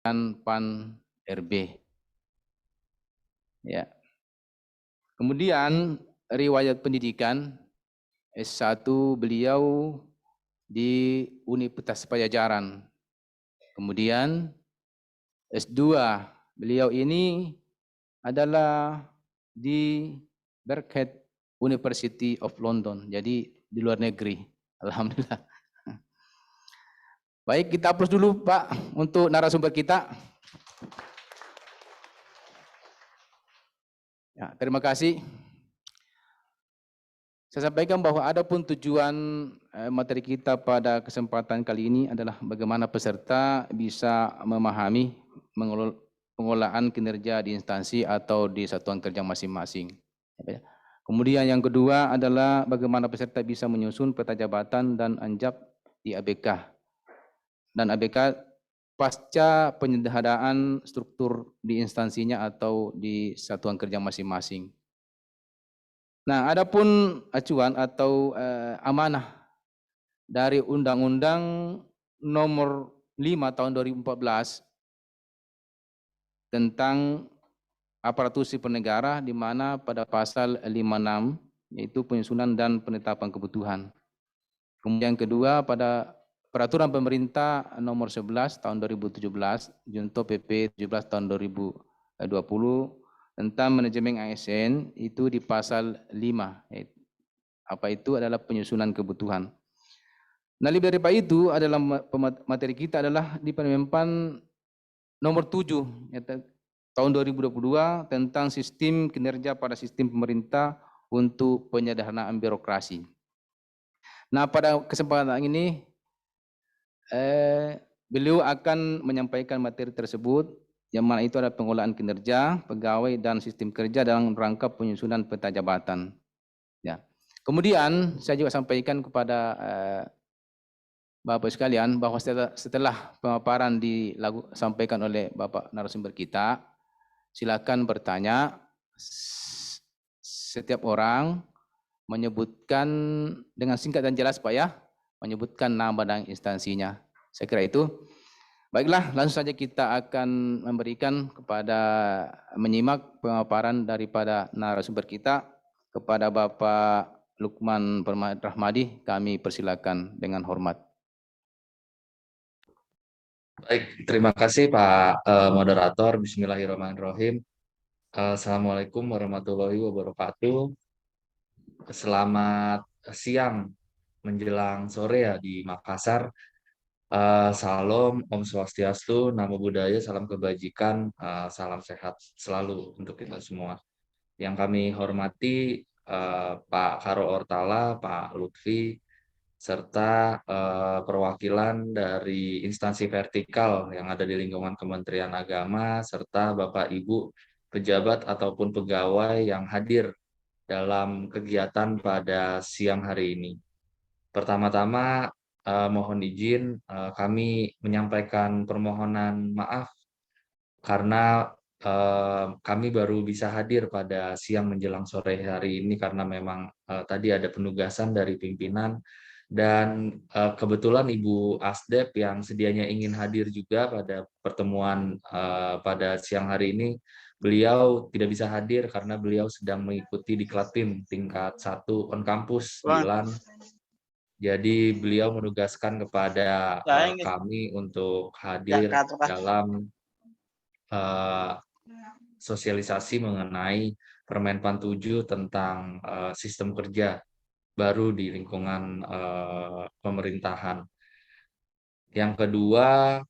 PAN RB. Ya. Kemudian riwayat pendidikan S1 beliau di Universitas Pajajaran. Kemudian S2 beliau ini adalah di Birkhead University of London. Jadi di luar negeri. Alhamdulillah. Baik, kita aplaus dulu Pak untuk narasumber kita. Ya, terima kasih. Saya sampaikan bahwa adapun tujuan materi kita pada kesempatan kali ini adalah bagaimana peserta bisa memahami pengolahan kinerja di instansi atau di satuan kerja masing-masing. Kemudian yang kedua adalah bagaimana peserta bisa menyusun peta jabatan dan anjak di ABK. Dan ABK pasca penyederhanaan struktur di instansinya atau di satuan kerja masing-masing. Nah, adapun acuan atau amanah dari Undang-Undang Nomor 5 Tahun 2014 tentang aparatur sipil negara, di mana pada pasal 56 yaitu penyusunan dan penetapan kebutuhan. Kemudian kedua pada Peraturan Pemerintah Nomor 11 Tahun 2017 junto PP 17 Tahun 2020 tentang manajemen ASN itu di pasal 5. Apa itu adalah penyusunan kebutuhan. Nah, lebih daripada itu adalah materi kita adalah di Permenpan Nomor 7 Tahun 2022 tentang sistem kinerja pada sistem pemerintah untuk penyederhanaan birokrasi. Nah, pada kesempatan ini beliau akan menyampaikan materi tersebut, yang mana itu adalah pengolahan kinerja pegawai dan sistem kerja dalam rangka penyusunan peta jabatan. Ya. Kemudian saya juga sampaikan kepada Bapak sekalian bahwa setelah pemaparan disampaikan oleh Bapak narasumber kita, silakan bertanya. Setiap orang menyebutkan dengan singkat dan jelas Pak ya, menyebutkan nama dan instansinya. Saya kira itu. Baiklah, langsung saja kita akan memberikan menyimak pemaparan daripada narasumber kita kepada Bapak Lukman Rahmadi. Kami persilakan dengan hormat. Baik, terima kasih Pak Moderator. Bismillahirrahmanirrahim. Assalamualaikum warahmatullahi wabarakatuh. Selamat siang menjelang sore ya di Makassar. Salam, Om Swastiastu, Namo Buddhaya, salam kebajikan, salam sehat selalu untuk kita semua. Yang kami hormati Pak Karo Ortala, Pak Lutfi, serta perwakilan dari instansi vertikal yang ada di lingkungan Kementerian Agama, serta Bapak Ibu pejabat ataupun pegawai yang hadir dalam kegiatan pada siang hari ini. Pertama-tama mohon izin kami menyampaikan permohonan maaf karena kami baru bisa hadir pada siang menjelang sore hari ini karena memang tadi ada penugasan dari pimpinan dan kebetulan Ibu Asdep yang sedianya ingin hadir juga pada pertemuan pada siang hari ini, beliau tidak bisa hadir karena beliau sedang mengikuti Diklattim tingkat 1 on kampus 9. Jadi beliau menugaskan kepada kami untuk hadir dalam sosialisasi mengenai Permenpan 7 tentang sistem kerja baru di lingkungan pemerintahan. Yang kedua,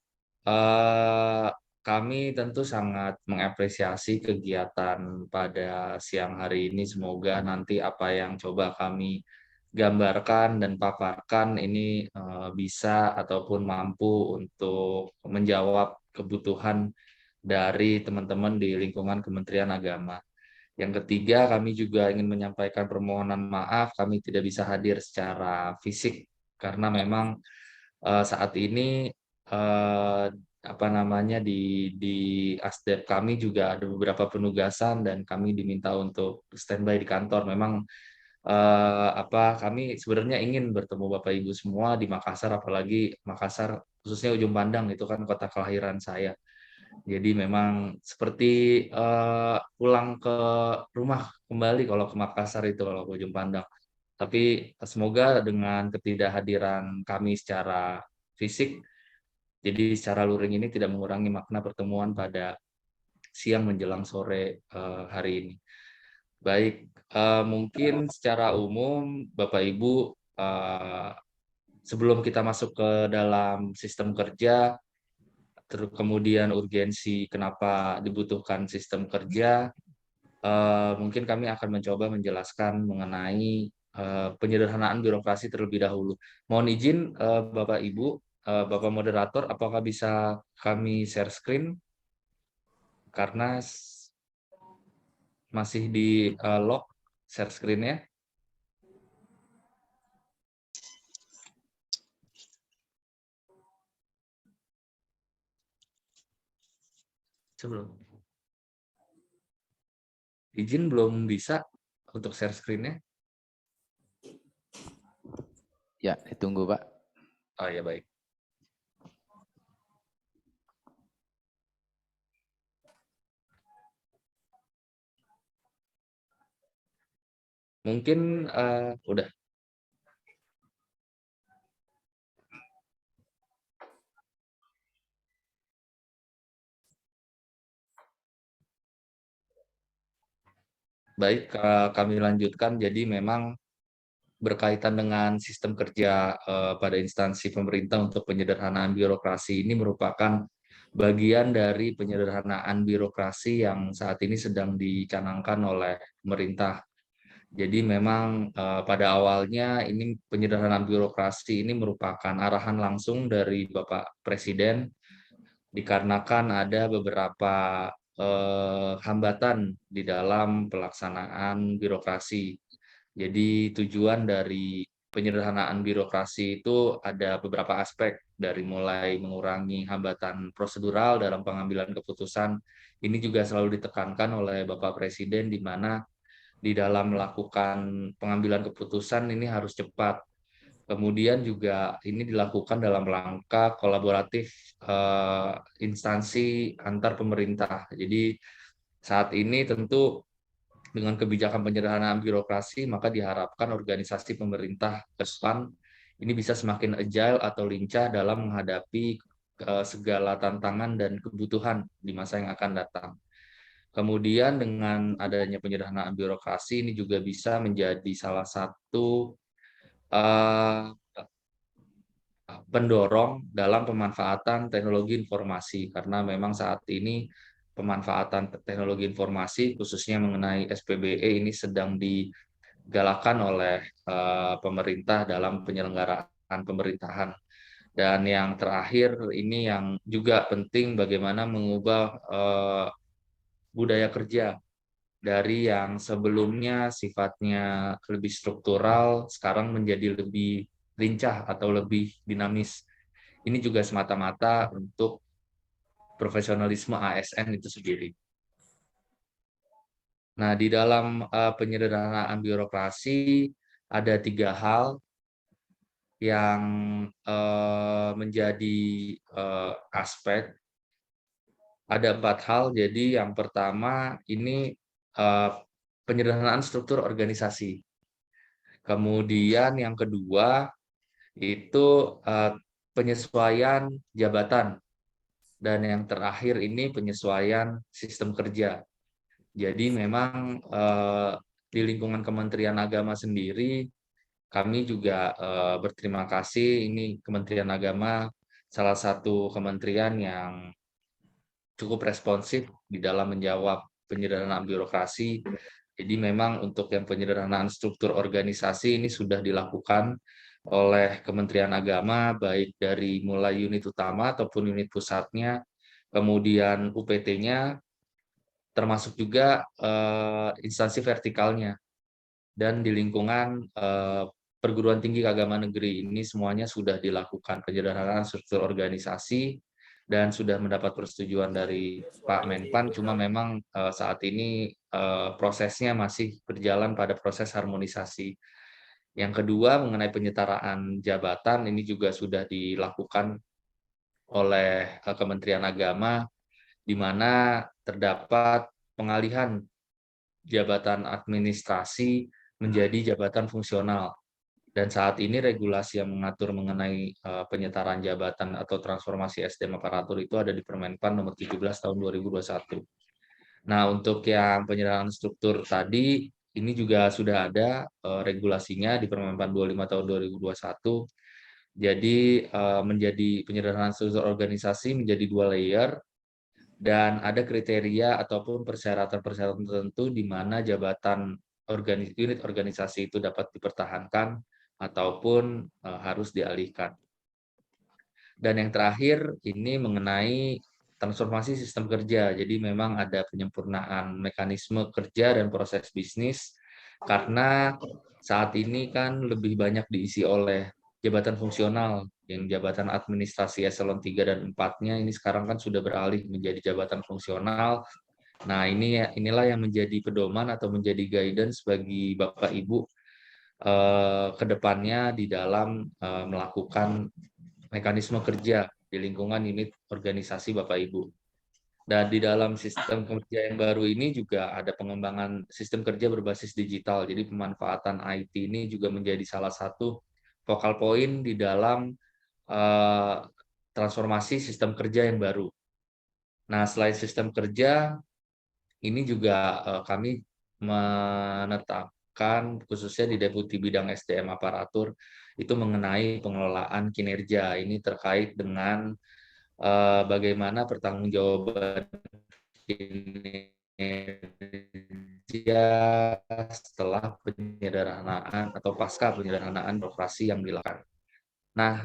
kami tentu sangat mengapresiasi kegiatan pada siang hari ini. Semoga nanti apa yang coba kami gambarkan dan paparkan ini bisa ataupun mampu untuk menjawab kebutuhan dari teman-teman di lingkungan Kementerian Agama. Yang ketiga, kami juga ingin menyampaikan permohonan maaf, kami tidak bisa hadir secara fisik karena memang saat ini di Asdep kami juga ada beberapa penugasan dan kami diminta untuk standby di kantor. Memang kami sebenarnya ingin bertemu Bapak Ibu semua di Makassar, apalagi Makassar khususnya Ujung Pandang itu kan kota kelahiran saya. Jadi memang seperti pulang ke rumah kembali kalau ke Makassar itu kalau ke Ujung Pandang. Tapi semoga dengan ketidakhadiran kami secara fisik, jadi secara luring ini tidak mengurangi makna pertemuan pada siang menjelang sore hari ini. Baik, mungkin secara umum Bapak Ibu, sebelum kita masuk ke dalam sistem kerja, kemudian urgensi kenapa dibutuhkan sistem kerja, mungkin kami akan mencoba menjelaskan mengenai penyederhanaan birokrasi terlebih dahulu. Mohon izin Bapak Ibu, Bapak Moderator, apakah bisa kami share screen? Karena masih di lock share screen-nya. Sebelum izin belum bisa untuk share screen-nya. Ya, ditunggu Pak. Oh ya, baik. Mungkin udah. Baik, kami lanjutkan. Jadi memang berkaitan dengan sistem kerja pada instansi pemerintah untuk penyederhanaan birokrasi ini merupakan bagian dari penyederhanaan birokrasi yang saat ini sedang dicanangkan oleh pemerintah. Jadi memang pada awalnya ini penyederhanaan birokrasi ini merupakan arahan langsung dari Bapak Presiden dikarenakan ada beberapa hambatan di dalam pelaksanaan birokrasi. Jadi tujuan dari penyederhanaan birokrasi itu ada beberapa aspek, dari mulai mengurangi hambatan prosedural dalam pengambilan keputusan. Ini juga selalu ditekankan oleh Bapak Presiden di mana di dalam melakukan pengambilan keputusan ini harus cepat. Kemudian juga ini dilakukan dalam rangka kolaboratif instansi antar pemerintah. Jadi saat ini tentu dengan kebijakan penyederhanaan birokrasi, maka diharapkan organisasi pemerintah ke depan ini bisa semakin agile atau lincah dalam menghadapi segala tantangan dan kebutuhan di masa yang akan datang. Kemudian dengan adanya penyederhanaan birokrasi ini juga bisa menjadi salah satu pendorong dalam pemanfaatan teknologi informasi, karena memang saat ini pemanfaatan teknologi informasi khususnya mengenai SPBE ini sedang digalakan oleh pemerintah dalam penyelenggaraan pemerintahan. Dan yang terakhir ini yang juga penting, bagaimana mengubah budaya kerja dari yang sebelumnya sifatnya lebih struktural sekarang menjadi lebih lincah atau lebih dinamis. Ini juga semata-mata untuk profesionalisme ASN itu sendiri. Nah, di dalam penyederhanaan birokrasi ada 3 hal yang menjadi aspek. Ada 4 hal. Jadi yang pertama ini penyederhanaan struktur organisasi. Kemudian yang kedua itu penyesuaian jabatan. Dan yang terakhir ini penyesuaian sistem kerja. Jadi memang di lingkungan Kementerian Agama sendiri, kami juga berterima kasih, ini Kementerian Agama salah satu kementerian yang cukup responsif di dalam menjawab penyederhanaan birokrasi. Jadi memang untuk yang penyederhanaan struktur organisasi ini sudah dilakukan oleh Kementerian Agama, baik dari mulai unit utama ataupun unit pusatnya, kemudian UPT-nya, termasuk juga instansi vertikalnya. Dan di lingkungan perguruan tinggi keagamaan negeri ini semuanya sudah dilakukan penyederhanaan struktur organisasi dan sudah mendapat persetujuan dari Pak Menpan. Cuma memang saat ini prosesnya masih berjalan pada proses harmonisasi. Yang kedua mengenai penyetaraan jabatan ini juga sudah dilakukan oleh Kementerian Agama, di mana terdapat pengalihan jabatan administrasi menjadi jabatan fungsional. Dan saat ini regulasi yang mengatur mengenai penyetaraan jabatan atau transformasi SDM aparatur itu ada di Permenpan nomor 17 tahun 2021. Nah, untuk yang penyederhanaan struktur tadi, ini juga sudah ada regulasinya di Permenpan 25 tahun 2021. Jadi menjadi penyederhanaan struktur organisasi menjadi 2 layer dan ada kriteria ataupun persyaratan-persyaratan tertentu di mana jabatan unit organisasi itu dapat dipertahankan ataupun harus dialihkan. Dan yang terakhir ini mengenai transformasi sistem kerja. Jadi memang ada penyempurnaan mekanisme kerja dan proses bisnis karena saat ini kan lebih banyak diisi oleh jabatan fungsional, yang jabatan administrasi eselon 3 dan 4-nya ini sekarang kan sudah beralih menjadi jabatan fungsional. Nah, inilah yang menjadi pedoman atau menjadi guidance bagi Bapak Ibu ke depannya di dalam melakukan mekanisme kerja di lingkungan unit organisasi Bapak Ibu. Dan di dalam sistem kerja yang baru ini juga ada pengembangan sistem kerja berbasis digital. Jadi pemanfaatan IT ini juga menjadi salah satu focal point di dalam transformasi sistem kerja yang baru. Nah, selain sistem kerja, ini juga kami menetapkan khususnya di Deputi Bidang SDM Aparatur itu mengenai pengelolaan kinerja. Ini terkait dengan bagaimana pertanggungjawaban kinerja setelah penyederhanaan atau pasca penyederhanaan birokrasi yang dilakukan. Nah,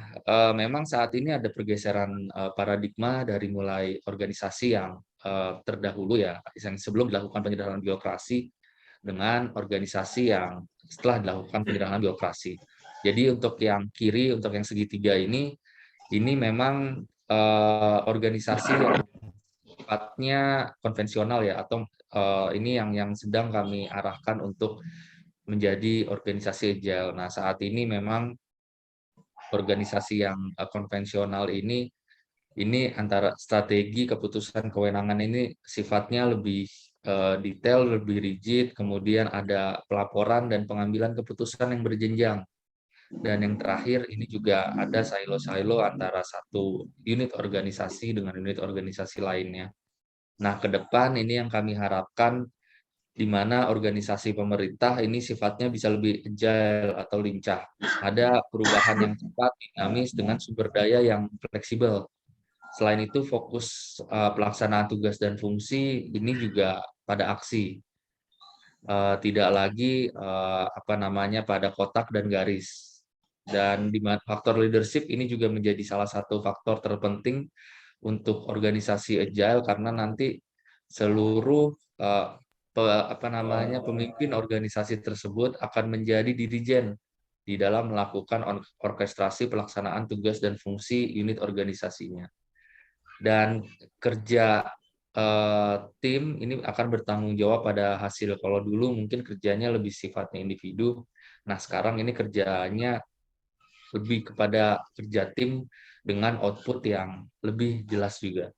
memang saat ini ada pergeseran paradigma dari mulai organisasi yang terdahulu ya, yang sebelum dilakukan penyederhanaan birokrasi dengan organisasi yang setelah dilakukan penyederhanaan birokrasi. Jadi untuk yang kiri, untuk yang segitiga ini memang organisasi yang sifatnya konvensional ya, atau ini yang sedang kami arahkan untuk menjadi organisasi agile. Nah, saat ini memang organisasi yang konvensional ini antara strategi, keputusan, kewenangan ini sifatnya lebih detail, lebih rigid, kemudian ada pelaporan dan pengambilan keputusan yang berjenjang. Dan yang terakhir ini juga ada silo-silo antara satu unit organisasi dengan unit organisasi lainnya. Nah, ke depan ini yang kami harapkan di mana organisasi pemerintah ini sifatnya bisa lebih agile atau lincah. Ada perubahan yang cepat, dinamis, dengan sumber daya yang fleksibel. Selain itu, fokus pelaksanaan tugas dan fungsi ini juga pada aksi. Tidak lagi pada kotak dan garis. Dan di faktor leadership ini juga menjadi salah satu faktor terpenting untuk organisasi agile karena nanti seluruh pemimpin organisasi tersebut akan menjadi dirijen di dalam melakukan orkestrasi pelaksanaan tugas dan fungsi unit organisasinya. Dan kerja tim ini akan bertanggung jawab pada hasil. Kalau dulu mungkin kerjanya lebih sifatnya individu, nah sekarang ini kerjanya lebih kepada kerja tim dengan output yang lebih jelas juga,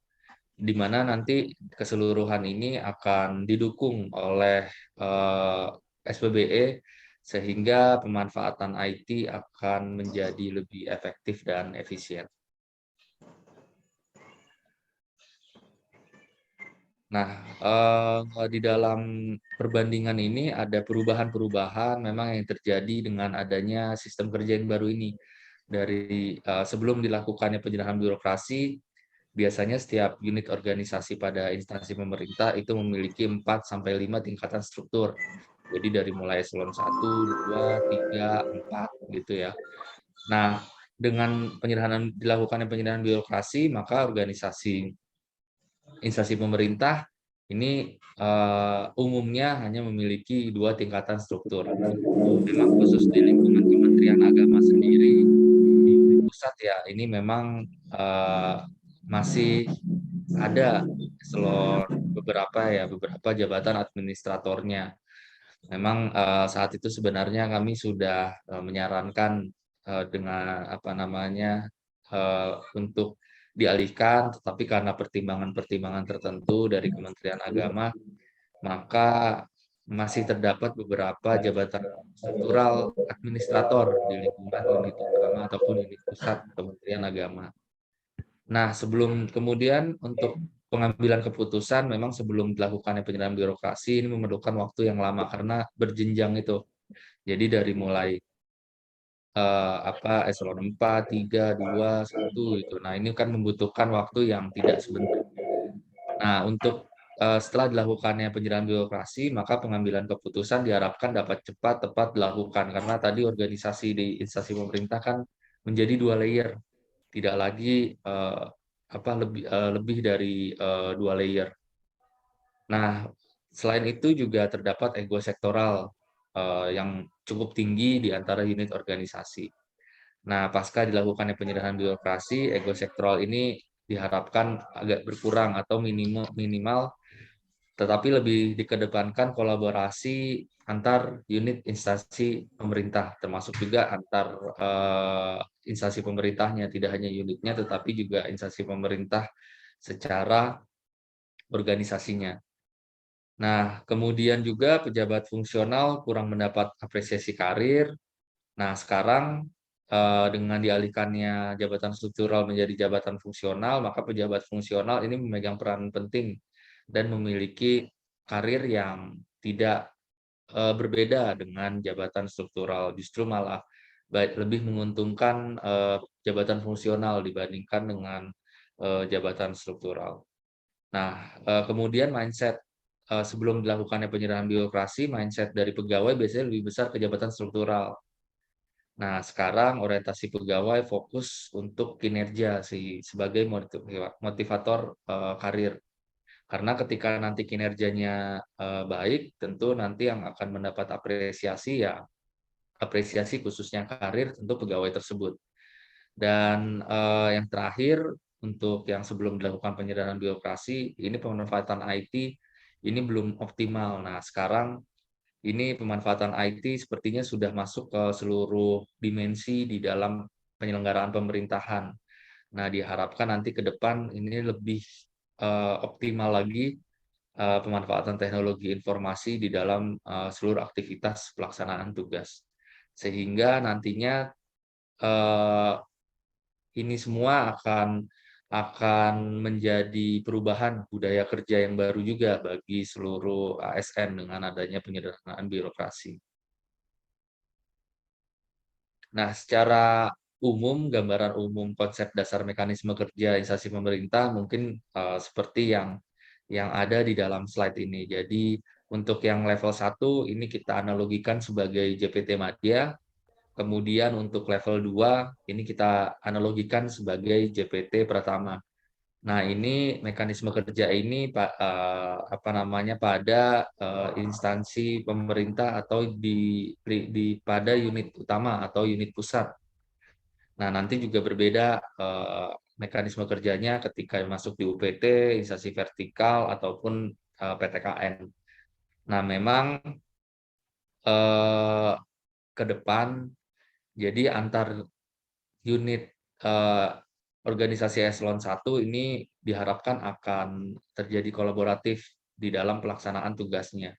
di mana nanti keseluruhan ini akan didukung oleh SPBE sehingga pemanfaatan IT akan menjadi lebih efektif dan efisien. Nah, di dalam perbandingan ini ada perubahan-perubahan memang yang terjadi dengan adanya sistem kerja yang baru ini. Dari sebelum dilakukannya penyederhanaan birokrasi, biasanya setiap unit organisasi pada instansi pemerintah itu memiliki 4 sampai 5 tingkatan struktur. Jadi dari mulai eselon 1, 2, 3, 4 gitu ya. Nah, dengan dilakukannya penyederhanaan birokrasi, maka organisasi instansi pemerintah ini umumnya hanya memiliki 2 tingkatan struktur. Memang khusus di lingkungan Kementerian Agama sendiri, di pusat ya, ini memang masih ada beberapa jabatan administratornya. Memang saat itu sebenarnya kami sudah menyarankan dengan untuk dialihkan, tetapi karena pertimbangan-pertimbangan tertentu dari Kementerian Agama, maka masih terdapat beberapa jabatan struktural administrator di lingkungan unit utama ataupun unit pusat Kementerian Agama. Nah, sebelum kemudian untuk pengambilan keputusan, memang sebelum dilakukannya penyerahan birokrasi ini memerlukan waktu yang lama karena berjenjang itu. Jadi dari mulai eselon 4, 3, 2, 1 gitu. Nah, ini kan membutuhkan waktu yang tidak sebentar. Nah, untuk setelah dilakukannya penyerahan birokrasi, maka pengambilan keputusan diharapkan dapat cepat, tepat dilakukan karena tadi organisasi di instansi pemerintah kan menjadi 2 layer, tidak lagi lebih dari 2 layer. Nah, selain itu juga terdapat ego sektoral yang cukup tinggi di antara unit organisasi. Nah, pasca dilakukannya penyerahan birokrasi, ego sektoral ini diharapkan agak berkurang atau minimal, tetapi lebih dikedepankan kolaborasi antar unit instansi pemerintah, termasuk juga antar instansi pemerintahnya, tidak hanya unitnya, tetapi juga instansi pemerintah secara organisasinya. Nah, kemudian juga pejabat fungsional kurang mendapat apresiasi karir. Nah, sekarang dengan dialihkannya jabatan struktural menjadi jabatan fungsional, maka pejabat fungsional ini memegang peran penting dan memiliki karir yang tidak berbeda dengan jabatan struktural. Justru malah lebih menguntungkan jabatan fungsional dibandingkan dengan jabatan struktural. Nah, kemudian mindset sebelum dilakukannya penyerahan birokrasi, mindset dari pegawai biasanya lebih besar ke jabatan struktural. Nah, sekarang orientasi pegawai fokus untuk kinerja sebagai motivator karir. Karena ketika nanti kinerjanya baik, tentu nanti yang akan mendapat apresiasi ya apresiasi khususnya karir tentu pegawai tersebut. Dan yang terakhir untuk yang sebelum dilakukan penyerahan birokrasi, ini pemanfaatan IT ini belum optimal. Nah, sekarang ini pemanfaatan IT sepertinya sudah masuk ke seluruh dimensi di dalam penyelenggaraan pemerintahan. Nah, diharapkan nanti ke depan ini lebih optimal lagi pemanfaatan teknologi informasi di dalam seluruh aktivitas pelaksanaan tugas. Sehingga nantinya ini semua akan menjadi perubahan budaya kerja yang baru juga bagi seluruh ASN dengan adanya penyederhanaan birokrasi. Nah, secara umum, gambaran umum konsep dasar mekanisme kerja instansi pemerintah mungkin seperti yang ada di dalam slide ini. Jadi, untuk yang level 1 ini kita analogikan sebagai JPT Madya, kemudian untuk level 2 ini kita analogikan sebagai JPT Pratama. Nah, ini mekanisme kerja ini pada instansi pemerintah atau pada unit utama atau unit pusat. Nah, nanti juga berbeda mekanisme kerjanya ketika masuk di UPT, instansi vertikal ataupun PTKN. Nah, memang ke depan jadi antar unit organisasi eselon 1 ini diharapkan akan terjadi kolaboratif di dalam pelaksanaan tugasnya.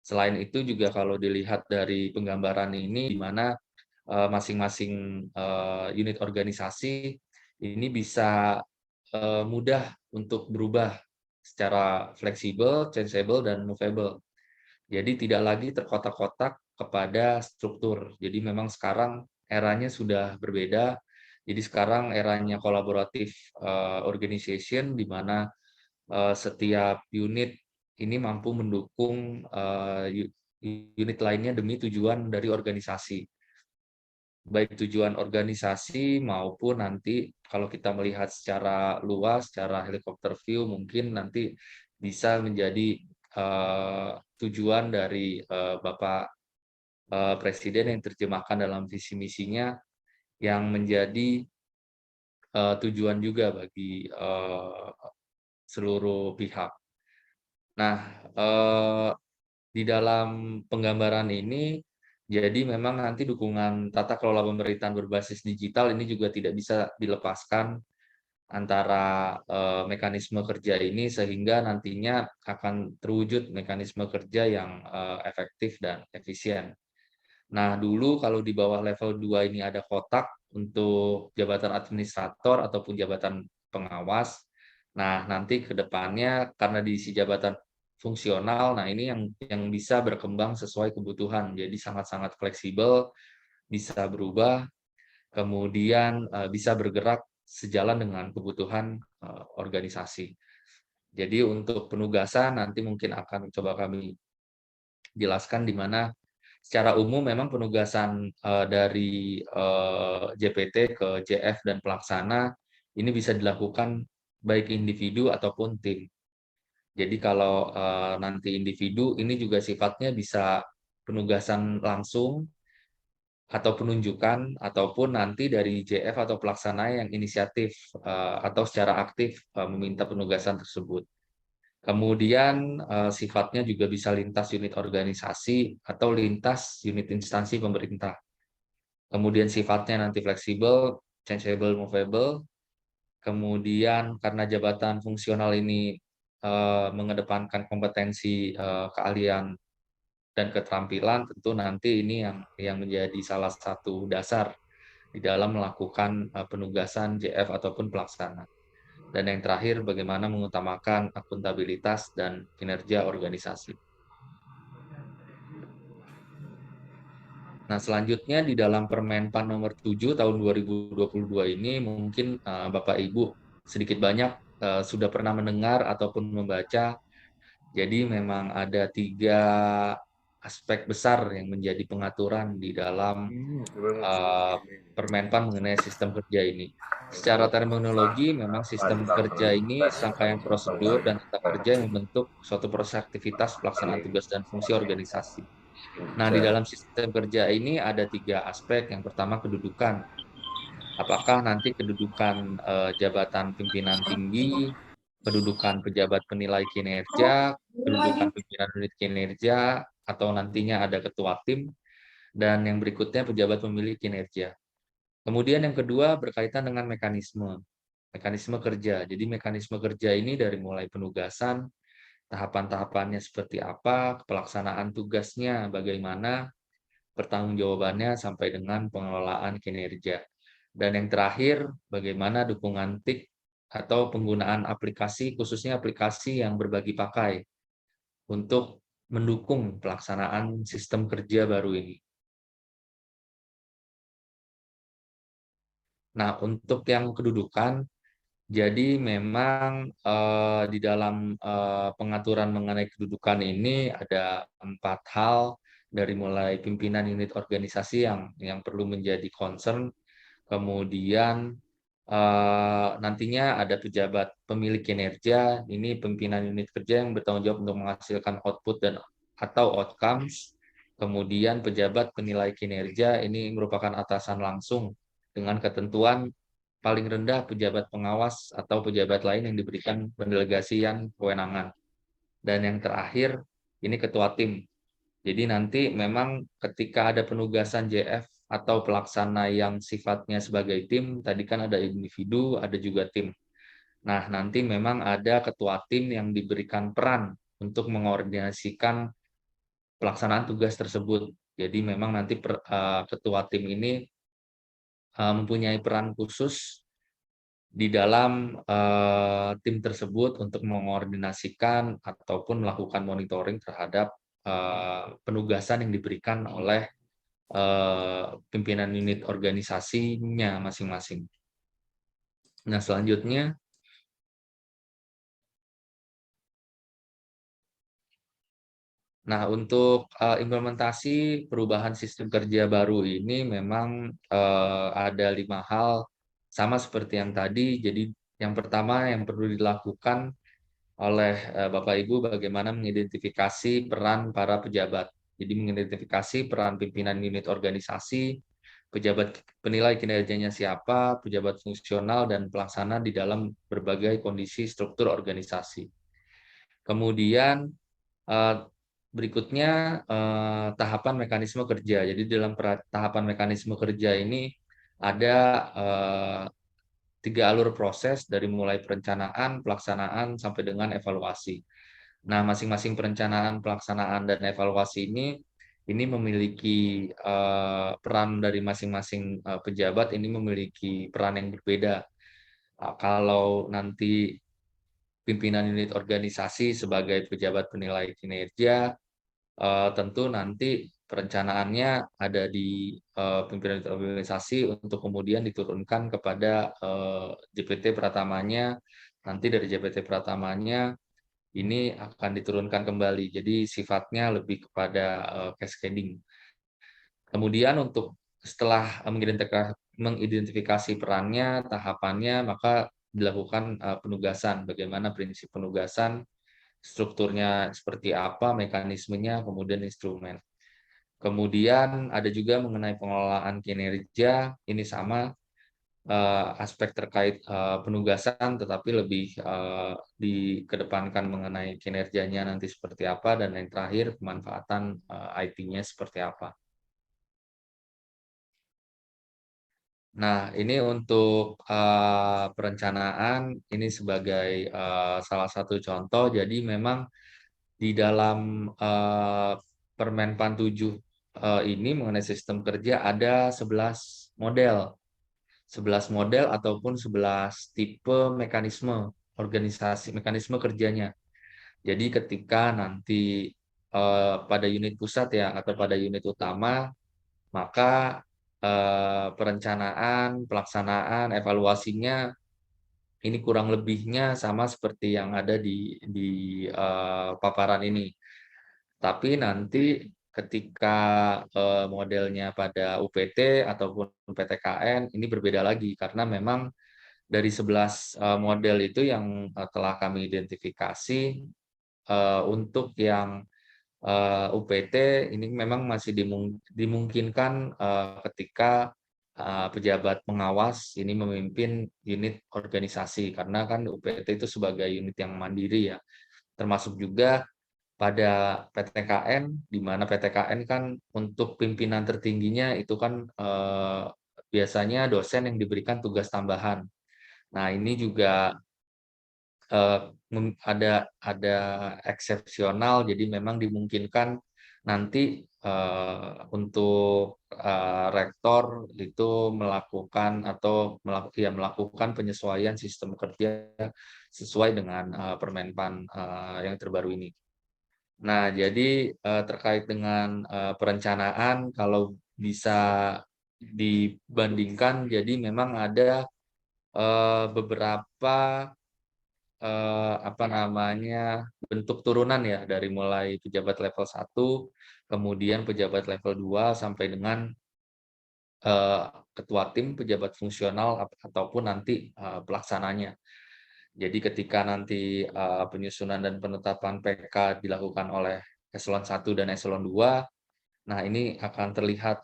Selain itu juga kalau dilihat dari penggambaran ini di mana masing-masing unit organisasi ini bisa mudah untuk berubah secara fleksibel, changeable, dan movable. Jadi tidak lagi terkotak-kotak kepada struktur. Jadi memang sekarang eranya sudah berbeda. Jadi sekarang eranya kolaboratif organization di mana setiap unit ini mampu mendukung unit lainnya demi tujuan dari organisasi. Baik tujuan organisasi maupun nanti kalau kita melihat secara luas, secara helikopter view mungkin nanti bisa menjadi tujuan dari Bapak Presiden yang terjemahkan dalam visi misinya yang menjadi tujuan juga bagi seluruh pihak. Nah, di dalam penggambaran ini jadi memang nanti dukungan tata kelola pemerintahan berbasis digital ini juga tidak bisa dilepaskan antara mekanisme kerja ini sehingga nantinya akan terwujud mekanisme kerja yang efektif dan efisien. Nah, dulu kalau di bawah level 2 ini ada kotak untuk jabatan administrator ataupun jabatan pengawas. Nah, nanti ke depannya karena diisi jabatan fungsional, nah ini yang bisa berkembang sesuai kebutuhan. Jadi sangat-sangat fleksibel, bisa berubah, kemudian bisa bergerak sejalan dengan kebutuhan organisasi. Jadi untuk penugasan nanti mungkin akan coba kami jelaskan di mana secara umum memang penugasan dari JPT ke JF dan pelaksana ini bisa dilakukan baik individu ataupun tim. Jadi kalau nanti individu ini juga sifatnya bisa penugasan langsung atau penunjukan ataupun nanti dari JF atau pelaksana yang inisiatif atau secara aktif meminta penugasan tersebut. Kemudian sifatnya juga bisa lintas unit organisasi atau lintas unit instansi pemerintah. Kemudian sifatnya nanti fleksibel, changeable, movable. Kemudian karena jabatan fungsional ini mengedepankan kompetensi, keahlian dan keterampilan, tentu nanti ini yang menjadi salah satu dasar di dalam melakukan penugasan JF ataupun pelaksana. Dan yang terakhir, bagaimana mengutamakan akuntabilitas dan kinerja organisasi. Nah, selanjutnya di dalam Permenpan nomor 7 tahun 2022 ini mungkin Bapak Ibu sedikit banyak sudah pernah mendengar ataupun membaca. Jadi memang ada 3 aspek besar yang menjadi pengaturan di dalam Permenpan mengenai sistem kerja ini. Secara terminologi, memang sistem kerja ini serangkaian prosedur dan tata kerja yang membentuk suatu proses aktivitas pelaksanaan tugas dan fungsi organisasi. Nah, di dalam sistem kerja ini ada 3 aspek. Yang pertama kedudukan. Apakah nanti kedudukan jabatan pimpinan tinggi, kedudukan pejabat penilai kinerja, kedudukan pimpinan unit kinerja, atau nantinya ada ketua tim, dan yang berikutnya pejabat pemilih kinerja. Kemudian yang kedua berkaitan dengan mekanisme kerja. Jadi mekanisme kerja ini dari mulai penugasan, tahapan-tahapannya seperti apa, pelaksanaan tugasnya bagaimana, pertanggungjawabannya sampai dengan pengelolaan kinerja. Dan yang terakhir, bagaimana dukungan TIK atau penggunaan aplikasi, khususnya aplikasi yang berbagi pakai untuk mendukung pelaksanaan sistem kerja baru ini. Nah, untuk yang kedudukan, jadi memang di dalam pengaturan mengenai kedudukan ini ada 4 hal dari mulai pimpinan unit organisasi yang perlu menjadi concern, kemudian nantinya ada pejabat pemilik kinerja, ini pimpinan unit kerja yang bertanggung jawab untuk menghasilkan output dan atau outcomes, kemudian pejabat penilai kinerja ini merupakan atasan langsung dengan ketentuan paling rendah pejabat pengawas atau pejabat lain yang diberikan pendelegasian kewenangan. Dan yang terakhir, ini ketua tim. Jadi nanti memang ketika ada penugasan JF atau pelaksana yang sifatnya sebagai tim, tadi kan ada individu, ada juga tim. Nah, nanti memang ada ketua tim yang diberikan peran untuk mengordinasikan pelaksanaan tugas tersebut. Jadi memang nanti ketua tim ini mempunyai peran khusus di dalam tim tersebut untuk mengordinasikan ataupun melakukan monitoring terhadap penugasan yang diberikan oleh pimpinan unit organisasinya masing-masing. Nah, selanjutnya, untuk implementasi perubahan sistem kerja baru ini memang ada 5 hal sama seperti yang tadi. Jadi yang pertama yang perlu dilakukan oleh Bapak Ibu bagaimana mengidentifikasi peran para pejabat. Jadi mengidentifikasi peran pimpinan unit organisasi, pejabat penilai kinerjanya siapa, pejabat fungsional dan pelaksana di dalam berbagai kondisi struktur organisasi. Kemudian berikutnya tahapan mekanisme kerja. Jadi dalam tahapan mekanisme kerja ini ada alur proses dari mulai perencanaan, pelaksanaan, sampai dengan evaluasi. Nah, masing-masing perencanaan, pelaksanaan, dan evaluasi ini memiliki peran dari masing-masing pejabat, ini memiliki peran yang berbeda. Kalau nanti pimpinan unit organisasi sebagai pejabat penilai kinerja, tentu nanti perencanaannya ada di pimpinan unit organisasi untuk kemudian diturunkan kepada JPT Pratamanya. Nanti dari JPT Pratamanya ini akan diturunkan kembali. Jadi sifatnya lebih kepada cascading. Kemudian untuk setelah mengidentifikasi perannya, tahapannya, maka dilakukan penugasan. Bagaimana prinsip penugasan, strukturnya seperti apa, mekanismenya, kemudian instrumen. Kemudian ada juga mengenai pengelolaan kinerja, ini sama aspek terkait penugasan, tetapi lebih dikedepankan mengenai kinerjanya nanti seperti apa, dan yang terakhir pemanfaatan IT-nya seperti apa. Nah, ini untuk perencanaan, ini sebagai salah satu contoh. Jadi memang di dalam Permenpan 7 ini mengenai sistem kerja ada 11 model. 11 model ataupun 11 tipe mekanisme organisasi, mekanisme kerjanya. Jadi ketika nanti pada unit pusat ya atau pada unit utama, maka perencanaan, pelaksanaan, evaluasinya ini kurang lebihnya sama seperti yang ada di paparan ini. Tapi nanti ketika modelnya pada UPT ataupun PTKN ini berbeda lagi karena memang dari 11 model itu yang telah kami identifikasi untuk yang UPT ini memang masih dimungkinkan ketika pejabat pengawas ini memimpin unit organisasi karena kan UPT itu sebagai unit yang mandiri ya, termasuk juga pada PTKN di mana PTKN kan untuk pimpinan tertingginya itu kan biasanya dosen yang diberikan tugas tambahan. Nah, ini juga ada eksepsional, jadi memang dimungkinkan nanti untuk rektor itu melakukan atau melakukan penyesuaian sistem kerja sesuai dengan Permenpan yang terbaru ini. Nah, jadi terkait dengan perencanaan, kalau bisa dibandingkan, jadi memang ada beberapa bentuk turunan ya dari mulai pejabat level 1, kemudian pejabat level 2 sampai dengan ketua tim, pejabat fungsional ataupun nanti pelaksananya. Jadi ketika nanti penyusunan dan penetapan PK dilakukan oleh eselon 1 dan eselon 2, nah ini akan terlihat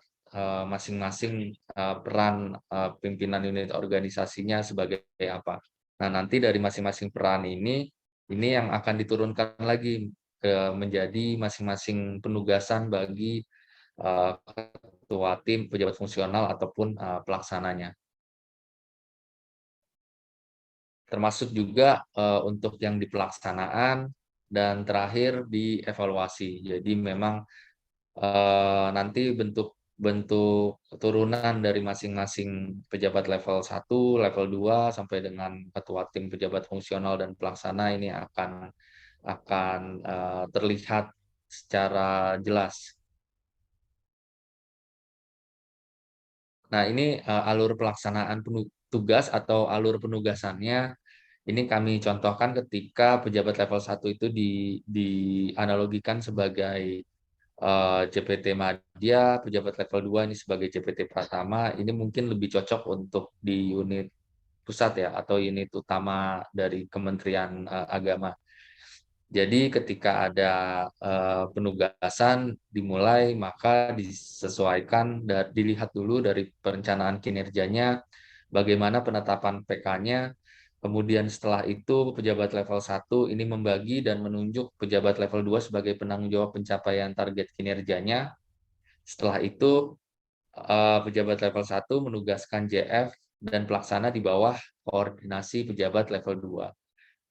masing-masing peran pimpinan unit organisasinya sebagai apa. Nah, nanti dari masing-masing peran ini yang akan diturunkan lagi menjadi masing-masing penugasan bagi ketua tim, pejabat fungsional, ataupun pelaksananya. Termasuk juga untuk yang di pelaksanaan dan terakhir di evaluasi. Jadi memang nanti bentuk turunan dari masing-masing pejabat level 1, level 2 sampai dengan ketua tim pejabat fungsional dan pelaksana ini akan terlihat secara jelas. Nah, ini alur pelaksanaan tugas atau alur penugasannya ini kami contohkan ketika pejabat level 1 itu dianalogikan sebagai JPT Madya, pejabat level 2 ini sebagai JPT Pratama, ini mungkin lebih cocok untuk di unit pusat ya, atau unit utama dari Kementerian Agama. Jadi ketika ada penugasan dimulai, maka disesuaikan dan dilihat dulu dari perencanaan kinerjanya, bagaimana penetapan PK-nya, kemudian setelah itu pejabat level 1 ini membagi dan menunjuk pejabat level 2 sebagai penanggung jawab pencapaian target kinerjanya. Setelah itu pejabat level 1 menugaskan JF dan pelaksana di bawah koordinasi pejabat level 2.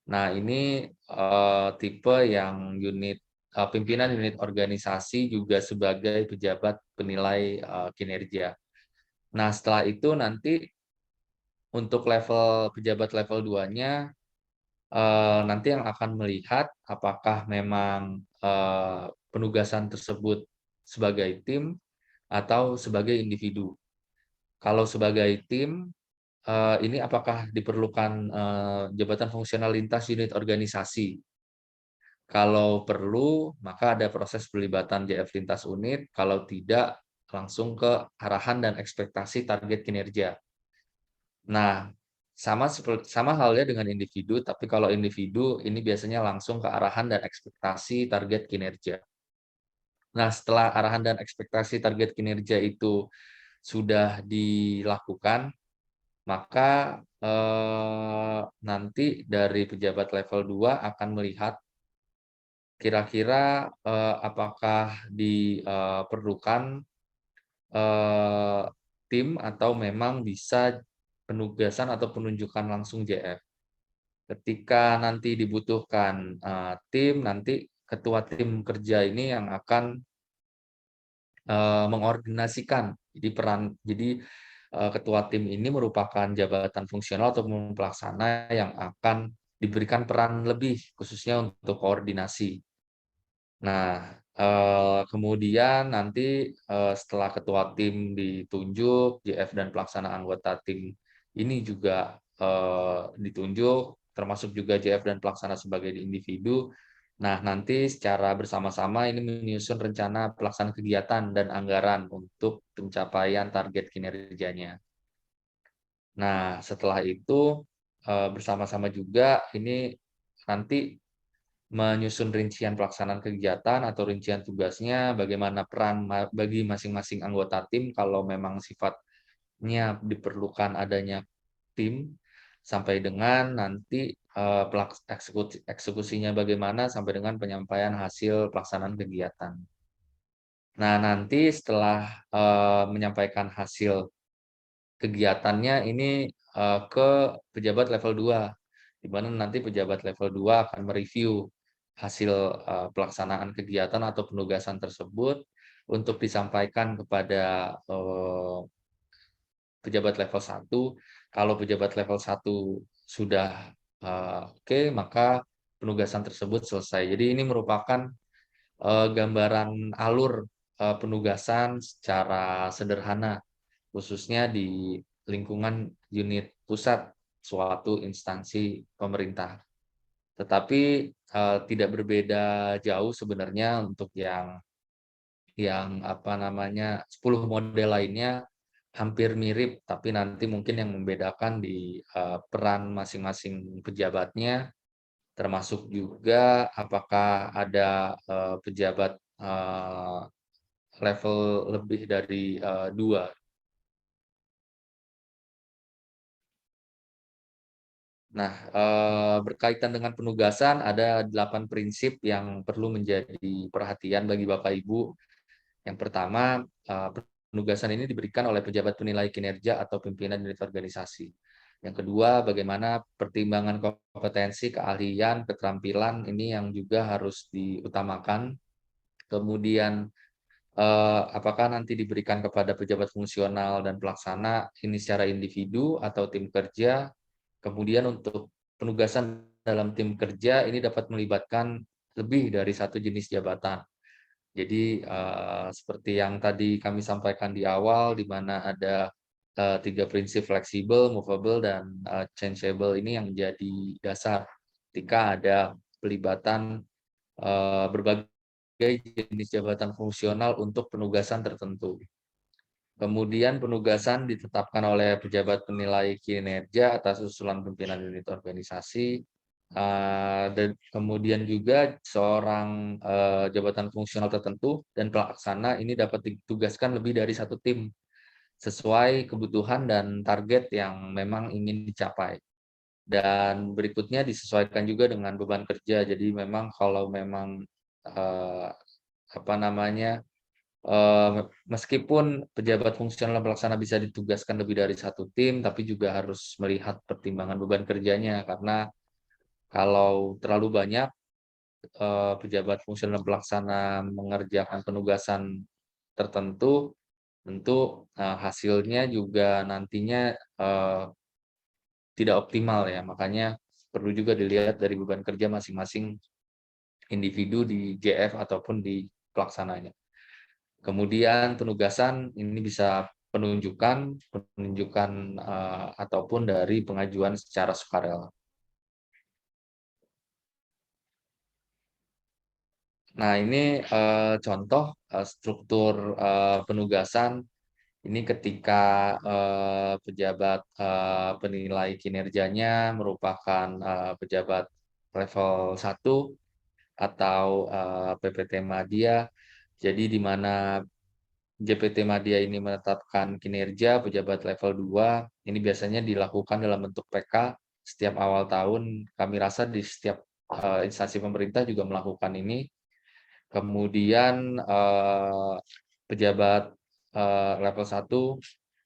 Nah, ini tipe yang pimpinan unit organisasi juga sebagai pejabat penilai kinerja. Nah, setelah itu nanti untuk level pejabat level 2-nya nanti yang akan melihat apakah memang penugasan tersebut sebagai tim atau sebagai individu. Kalau sebagai tim, ini apakah diperlukan jabatan fungsional lintas unit organisasi. Kalau perlu, maka ada proses pelibatan JF lintas unit, kalau tidak, langsung ke arahan dan ekspektasi target kinerja. Nah, sama halnya dengan individu, tapi kalau individu ini biasanya langsung ke arahan dan ekspektasi target kinerja. Nah, setelah arahan dan ekspektasi target kinerja itu sudah dilakukan, maka nanti dari pejabat level 2 akan melihat kira-kira apakah diperlukan tim atau memang bisa penugasan atau penunjukan langsung JF. Ketika nanti dibutuhkan tim, nanti ketua tim kerja ini yang akan mengordinasikan. Jadi ketua tim ini merupakan jabatan fungsional atau pelaksana yang akan diberikan peran lebih khususnya untuk koordinasi. Nah, kemudian nanti setelah ketua tim ditunjuk, JF dan pelaksana anggota tim ini juga ditunjuk, termasuk juga JF dan pelaksana sebagai individu. Nah, nanti secara bersama-sama ini menyusun rencana pelaksanaan kegiatan dan anggaran untuk pencapaian target kinerjanya. Nah, setelah itu bersama-sama juga ini nanti menyusun rincian pelaksanaan kegiatan atau rincian tugasnya, bagaimana peran bagi masing-masing anggota tim kalau memang sifatnya diperlukan adanya tim, sampai dengan nanti eksekusinya bagaimana sampai dengan penyampaian hasil pelaksanaan kegiatan. Nah, nanti setelah menyampaikan hasil kegiatannya ini ke pejabat level 2, di mana nanti pejabat level 2 akan mereview hasil pelaksanaan kegiatan atau penugasan tersebut untuk disampaikan kepada pejabat level 1. Kalau pejabat level 1 sudah oke, maka penugasan tersebut selesai. Jadi ini merupakan gambaran alur penugasan secara sederhana, khususnya di lingkungan unit pusat suatu instansi pemerintah. Tetapi tidak berbeda jauh sebenarnya untuk yang 10 model lainnya hampir mirip, tapi nanti mungkin yang membedakan di peran masing-masing pejabatnya, termasuk juga apakah ada pejabat level lebih dari 2. Nah, berkaitan dengan penugasan ada 8 prinsip yang perlu menjadi perhatian bagi Bapak Ibu. Yang pertama, penugasan ini diberikan oleh pejabat penilai kinerja atau pimpinan unit organisasi. Yang kedua, bagaimana pertimbangan kompetensi, keahlian, keterampilan ini yang juga harus diutamakan. Kemudian, apakah nanti diberikan kepada pejabat fungsional dan pelaksana ini secara individu atau tim kerja. Kemudian untuk penugasan dalam tim kerja ini dapat melibatkan lebih dari satu jenis jabatan. Jadi seperti yang tadi kami sampaikan di awal, di mana ada 3 prinsip fleksibel, movable, dan changeable ini yang menjadi dasar ketika ada pelibatan berbagai jenis jabatan fungsional untuk penugasan tertentu. Kemudian penugasan ditetapkan oleh pejabat penilai kinerja atas usulan pimpinan unit organisasi, dan kemudian juga seorang jabatan fungsional tertentu dan pelaksana ini dapat ditugaskan lebih dari satu tim, sesuai kebutuhan dan target yang memang ingin dicapai. Dan berikutnya disesuaikan juga dengan beban kerja. Jadi memang kalau memang Meskipun pejabat fungsional pelaksana bisa ditugaskan lebih dari satu tim, tapi juga harus melihat pertimbangan beban kerjanya, karena kalau terlalu banyak pejabat fungsional pelaksana mengerjakan penugasan tertentu, tentu hasilnya juga nantinya tidak optimal ya. Makanya perlu juga dilihat dari beban kerja masing-masing individu di JF ataupun di pelaksananya. Kemudian penugasan ini bisa penunjukan ataupun dari pengajuan secara sukarela. Nah, ini contoh struktur penugasan ini ketika pejabat penilai kinerjanya merupakan pejabat level 1 atau PPT Madya. Jadi di mana JPT Madya ini menetapkan kinerja pejabat level 2, ini biasanya dilakukan dalam bentuk PK setiap awal tahun. Kami rasa di setiap instansi pemerintah juga melakukan ini. Kemudian pejabat level 1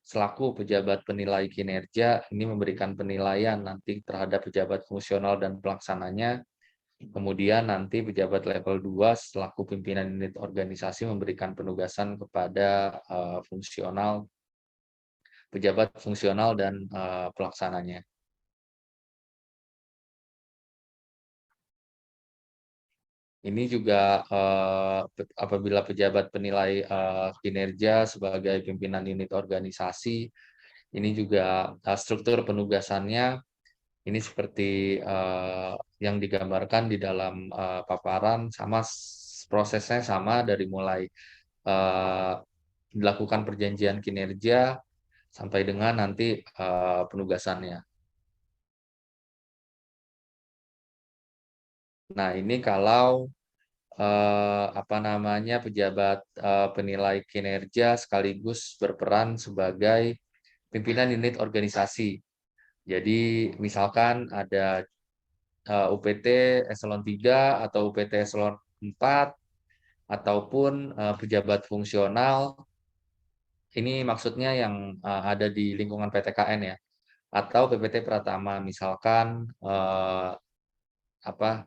selaku pejabat penilai kinerja ini memberikan penilaian nanti terhadap pejabat fungsional dan pelaksananya. Kemudian nanti pejabat level 2 selaku pimpinan unit organisasi memberikan penugasan kepada pejabat fungsional dan pelaksananya. Ini juga apabila pejabat penilai kinerja sebagai pimpinan unit organisasi, ini juga struktur penugasannya ini seperti yang digambarkan di dalam paparan, prosesnya sama dari mulai dilakukan perjanjian kinerja sampai dengan nanti penugasannya. Nah, ini kalau pejabat penilai kinerja sekaligus berperan sebagai pimpinan unit organisasi. Jadi misalkan ada UPT eselon 3 atau UPT eselon 4 ataupun pejabat fungsional, ini maksudnya yang ada di lingkungan PTKN ya, atau PPT Pratama, misalkan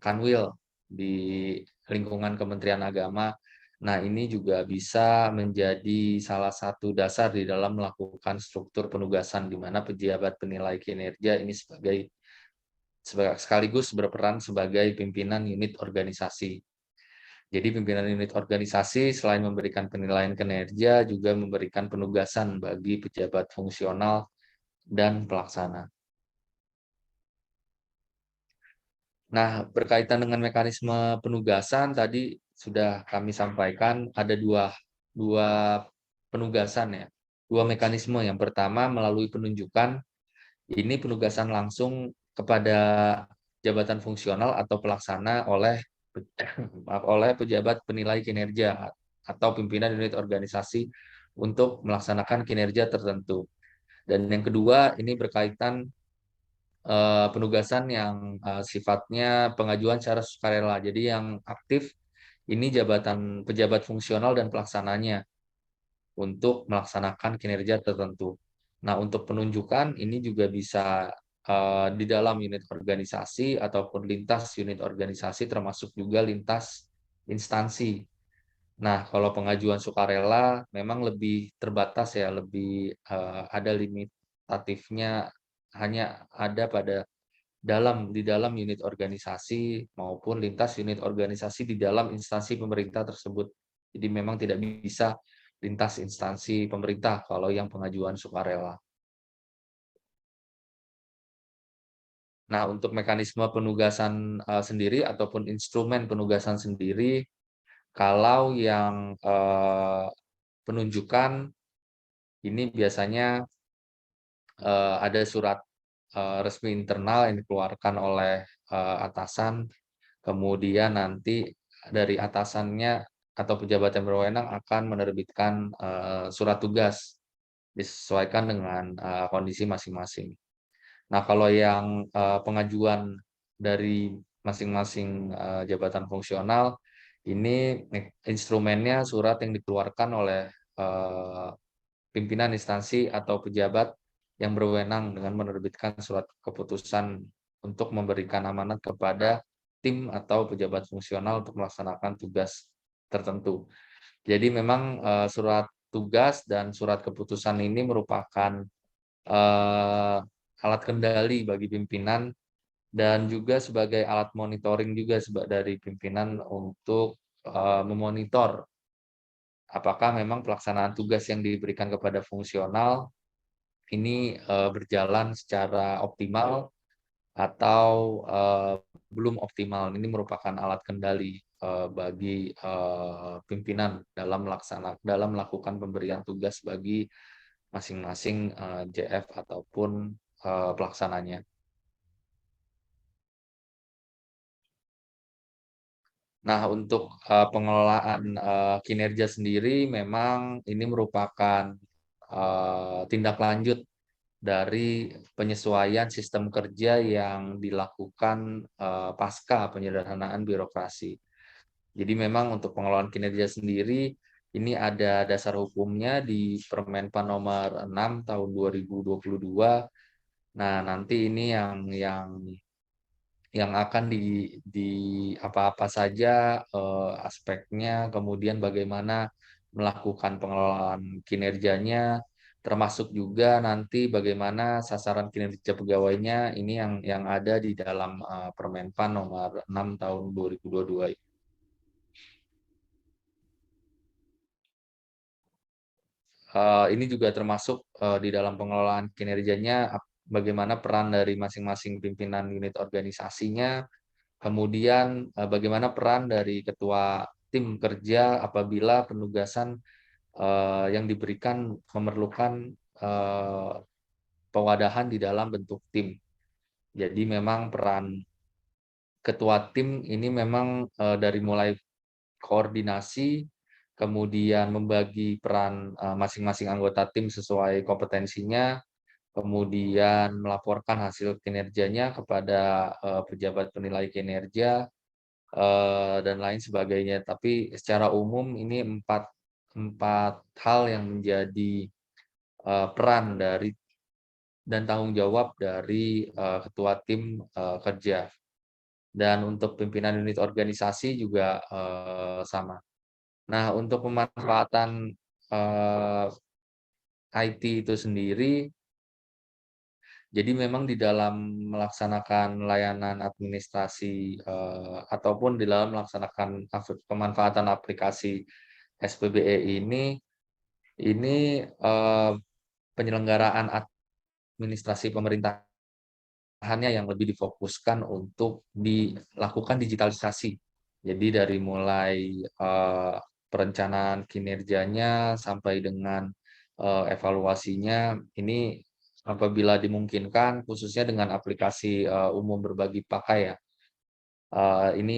Kanwil di lingkungan Kementerian Agama. Nah, ini juga bisa menjadi salah satu dasar di dalam melakukan struktur penugasan, di mana pejabat penilai kinerja ini sekaligus berperan sebagai pimpinan unit organisasi. Jadi pimpinan unit organisasi selain memberikan penilaian kinerja, juga memberikan penugasan bagi pejabat fungsional dan pelaksana. Nah, berkaitan dengan mekanisme penugasan tadi sudah kami sampaikan ada dua penugasan ya, dua mekanisme. Yang pertama melalui penunjukan, ini penugasan langsung kepada jabatan fungsional atau pelaksana oleh oleh pejabat penilai kinerja atau pimpinan unit organisasi untuk melaksanakan kinerja tertentu. Dan yang kedua ini berkaitan penugasan yang sifatnya pengajuan secara sukarela. Jadi yang aktif ini pejabat fungsional dan pelaksananya untuk melaksanakan kinerja tertentu. Nah, untuk penunjukan ini juga bisa di dalam unit organisasi ataupun lintas unit organisasi, termasuk juga lintas instansi. Nah, kalau pengajuan sukarela memang lebih terbatas ya, lebih ada limitatifnya, hanya ada di dalam unit organisasi maupun lintas unit organisasi di dalam instansi pemerintah tersebut. Jadi memang tidak bisa lintas instansi pemerintah kalau yang pengajuan sukarela. Nah, untuk mekanisme penugasan sendiri ataupun instrumen penugasan sendiri, kalau yang penunjukan ini biasanya ada surat resmi internal yang dikeluarkan oleh atasan, kemudian nanti dari atasannya atau pejabat yang berwenang akan menerbitkan surat tugas disesuaikan dengan kondisi masing-masing. Nah, kalau yang pengajuan dari masing-masing jabatan fungsional Ini instrumennya surat yang dikeluarkan oleh pimpinan instansi atau pejabat yang berwenang dengan menerbitkan surat keputusan untuk memberikan amanat kepada tim atau pejabat fungsional untuk melaksanakan tugas tertentu. Jadi memang surat tugas dan surat keputusan ini merupakan alat kendali bagi pimpinan dan juga sebagai alat monitoring juga dari pimpinan untuk memonitor apakah memang pelaksanaan tugas yang diberikan kepada fungsional ini berjalan secara optimal atau belum optimal. Ini merupakan alat kendali bagi pimpinan dalam melakukan pemberian tugas bagi masing-masing JF ataupun pelaksananya. Nah, untuk pengelolaan kinerja sendiri memang ini merupakan tindak lanjut dari penyesuaian sistem kerja yang dilakukan pasca penyederhanaan birokrasi. Jadi memang untuk pengelolaan kinerja sendiri ini ada dasar hukumnya di Permenpan nomor 6 tahun 2022. Nah, nanti ini yang akan di apa-apa saja aspeknya, kemudian bagaimana melakukan pengelolaan kinerjanya, termasuk juga nanti bagaimana sasaran kinerja pegawainya, ini yang ada di dalam Permenpan nomor 6 tahun 2022. Ini juga termasuk di dalam pengelolaan kinerjanya bagaimana peran dari masing-masing pimpinan unit organisasinya, kemudian bagaimana peran dari ketua tim kerja apabila penugasan yang diberikan memerlukan pewadahan di dalam bentuk tim. Jadi memang peran ketua tim ini memang dari mulai koordinasi, kemudian membagi peran masing-masing anggota tim sesuai kompetensinya, kemudian melaporkan hasil kinerjanya kepada pejabat penilai kinerja, dan lain sebagainya. Tapi secara umum ini empat hal yang menjadi peran dari dan tanggung jawab dari ketua tim kerja. Dan untuk pimpinan unit organisasi juga sama. Nah, untuk pemanfaatan IT itu sendiri, jadi memang di dalam melaksanakan layanan administrasi ataupun di dalam melaksanakan pemanfaatan aplikasi SPBE ini penyelenggaraan administrasi pemerintahannya yang lebih difokuskan untuk dilakukan digitalisasi. Jadi dari mulai perencanaan kinerjanya sampai dengan evaluasinya ini apabila dimungkinkan khususnya dengan aplikasi umum berbagi pakai ya. Ini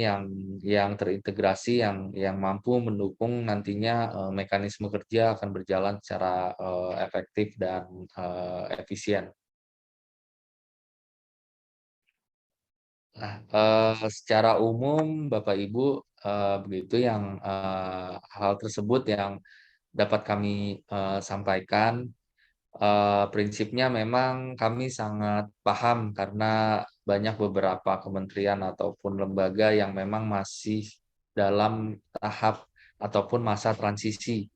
yang terintegrasi yang mampu mendukung nantinya mekanisme kerja akan berjalan secara efektif dan efisien. Nah, secara umum Bapak Ibu begitu yang hal tersebut yang dapat kami sampaikan. Prinsipnya memang kami sangat paham karena banyak beberapa kementerian ataupun lembaga yang memang masih dalam tahap ataupun masa transisi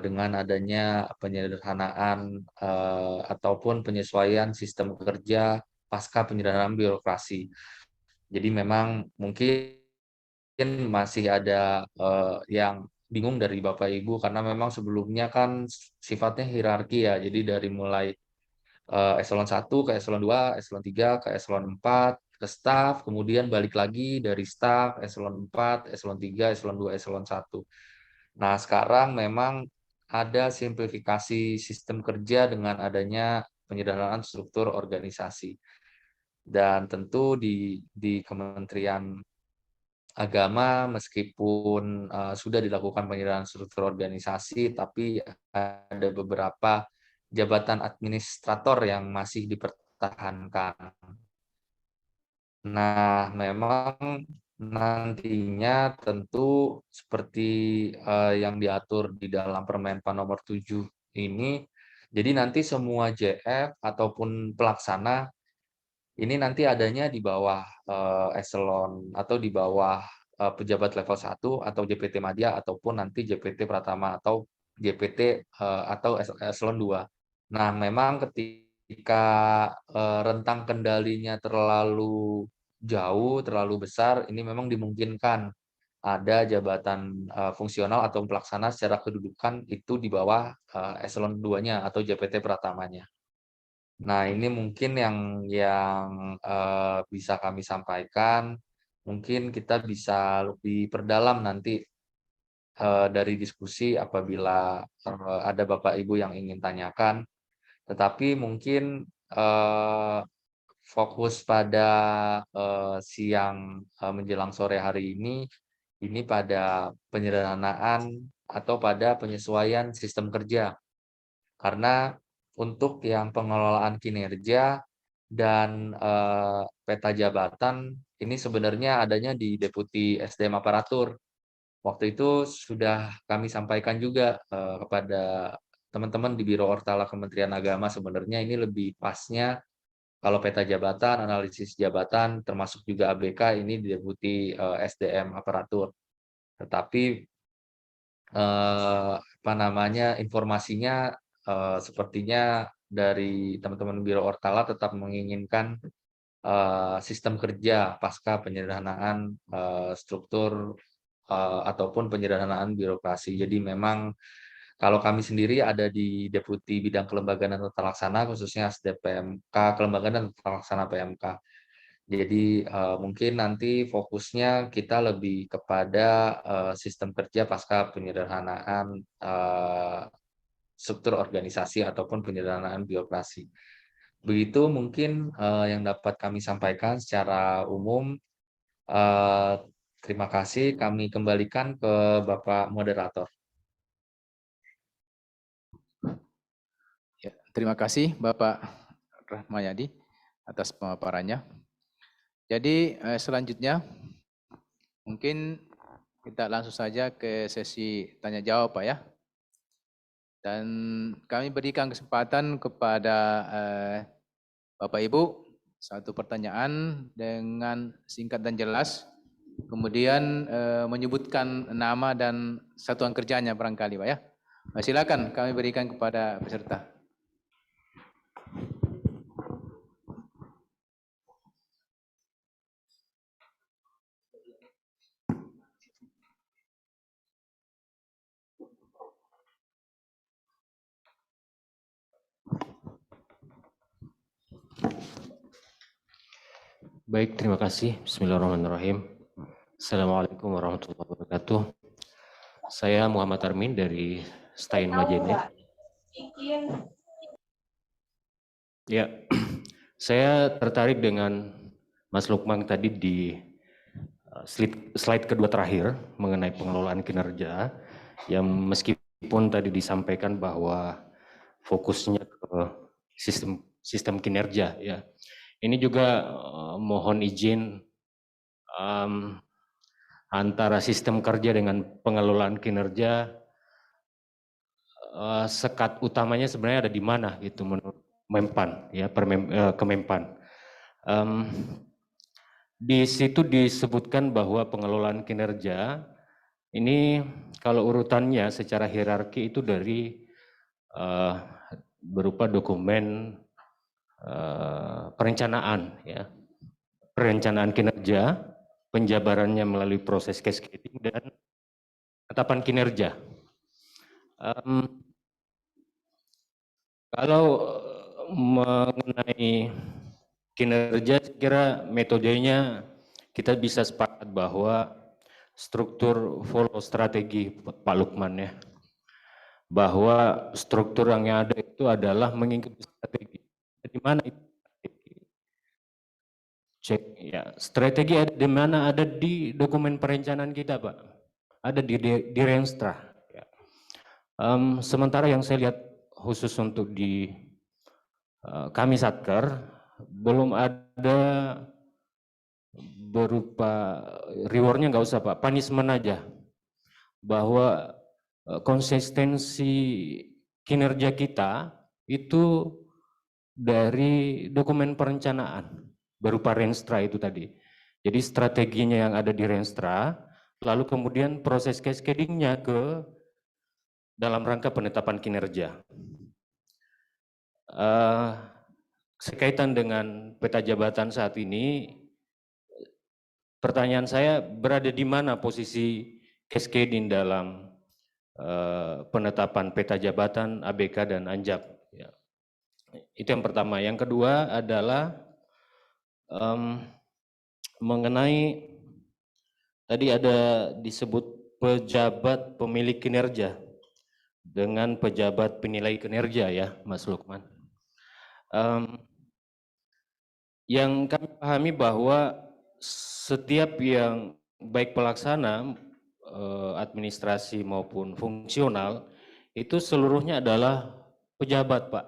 dengan adanya penyederhanaan ataupun penyesuaian sistem kerja pasca penyederhanaan birokrasi. Jadi memang mungkin masih ada yang bingung dari Bapak Ibu karena memang sebelumnya kan sifatnya hierarki ya. Jadi dari mulai eselon 1 ke eselon 2, eselon 3 ke eselon 4, ke staf, kemudian balik lagi dari staf, eselon 4, eselon 3, eselon 2, eselon 1. Nah, sekarang memang ada simplifikasi sistem kerja dengan adanya penyederhanaan struktur organisasi. Dan tentu di Kementerian Agama meskipun sudah dilakukan penyederhanaan struktur organisasi, tapi ada beberapa jabatan administrator yang masih dipertahankan. Nah, memang nantinya tentu seperti yang diatur di dalam Permenpan nomor 7 ini, jadi nanti semua JF ataupun pelaksana ini nanti adanya di bawah eselon atau di bawah pejabat level 1 atau JPT Madya ataupun nanti JPT Pratama atau JPT atau eselon 2. Nah, memang ketika rentang kendalinya terlalu jauh, terlalu besar, ini memang dimungkinkan ada jabatan fungsional atau pelaksana secara kedudukan itu di bawah eselon 2-nya atau JPT Pratamanya. Nah, ini mungkin yang bisa kami sampaikan. Mungkin kita bisa lebih perdalam nanti dari diskusi apabila ada Bapak Ibu yang ingin tanyakan. Tetapi mungkin fokus pada siang menjelang sore hari ini pada penyederhanaan atau pada penyesuaian sistem kerja. Karena untuk yang pengelolaan kinerja dan peta jabatan ini sebenarnya adanya di Deputi SDM Aparatur. Waktu itu sudah kami sampaikan juga kepada teman-teman di Biro Ortala Kementerian Agama, sebenarnya ini lebih pasnya kalau peta jabatan, analisis jabatan, termasuk juga ABK ini di Deputi SDM Aparatur. Tetapi apa namanya, informasinya sepertinya dari teman-teman Biro Ortala tetap menginginkan sistem kerja pasca penyederhanaan struktur ataupun penyederhanaan birokrasi. Jadi memang kalau kami sendiri ada di Deputi Bidang Kelembagaan dan Tata Laksana, khususnya SDPMK, Kelembagaan dan Tata Laksana PMK. Jadi mungkin nanti fokusnya kita lebih kepada sistem kerja pasca penyederhanaan struktur organisasi ataupun penyederhanaan birokrasi. Begitu mungkin yang dapat kami sampaikan secara umum. Terima kasih, kami kembalikan ke Bapak Moderator. Ya, terima kasih Bapak Rahmayadi atas pemaparannya. Jadi selanjutnya mungkin kita langsung saja ke sesi tanya jawab Pak ya. Dan kami berikan kesempatan kepada Bapak Ibu satu pertanyaan dengan singkat dan jelas. Kemudian menyebutkan nama dan satuan kerjanya barangkali Pak ya. Silakan kami berikan kepada peserta. Baik, terima kasih. Bismillahirrahmanirrahim. Assalamualaikum warahmatullahi wabarakatuh. Saya Muhammad Armin dari Stein Majene. Ya, saya tertarik dengan Mas Lukman tadi di slide kedua terakhir mengenai pengelolaan kinerja, yang meskipun tadi disampaikan bahwa fokusnya ke sistem kinerja ya. Ini juga mohon izin antara sistem kerja dengan pengelolaan kinerja, sekat utamanya sebenarnya ada di mana gitu menurut Mempan ya, Kemenpan. Di situ disebutkan bahwa pengelolaan kinerja ini kalau urutannya secara hierarki itu dari berupa dokumen perencanaan ya, perencanaan kinerja, penjabarannya melalui proses cascading dan penetapan kinerja. Kalau mengenai kinerja, saya kira metodenya kita bisa sepakat bahwa struktur follow strategi Pak Lukman ya, bahwa struktur yang ada itu adalah mengikuti strategi. Di mana itu strategi? Cek ya, strategi ada di mana? Ada di dokumen perencanaan kita Pak, ada di Renstra. Ya. Sementara yang saya lihat khusus untuk di kami Satker belum ada berupa rewardnya nggak usah Pak, punishment aja. Bahwa konsistensi kinerja kita itu dari dokumen perencanaan berupa Renstra itu tadi. Jadi strateginya yang ada di Renstra, lalu kemudian proses cascading-nya ke dalam rangka penetapan kinerja. Sekaitan dengan peta jabatan saat ini, pertanyaan saya berada di mana posisi cascading dalam penetapan peta jabatan ABK dan Anjab. Ya. Itu yang pertama. Yang kedua adalah mengenai tadi ada disebut pejabat pemilik kinerja dengan pejabat penilai kinerja ya, Mas Lukman. Yang kami pahami bahwa setiap yang baik pelaksana administrasi maupun fungsional itu seluruhnya adalah pejabat, Pak.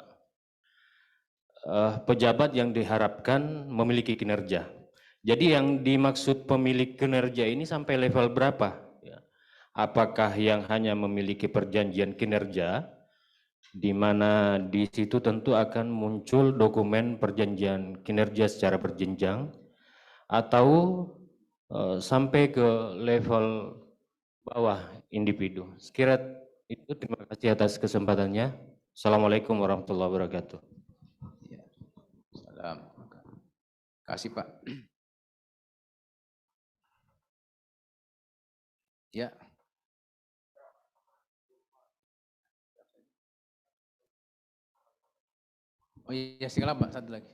Pejabat yang diharapkan memiliki kinerja. Jadi yang dimaksud pemilik kinerja ini sampai level berapa? Apakah yang hanya memiliki perjanjian kinerja, di mana di situ tentu akan muncul dokumen perjanjian kinerja secara berjenjang, atau sampai ke level bawah individu. Sekira itu, terima kasih atas kesempatannya. Assalamualaikum warahmatullahi wabarakatuh. Ya. Salam. Kasih Pak. Ya. Oh iya, silakan Pak, satu lagi.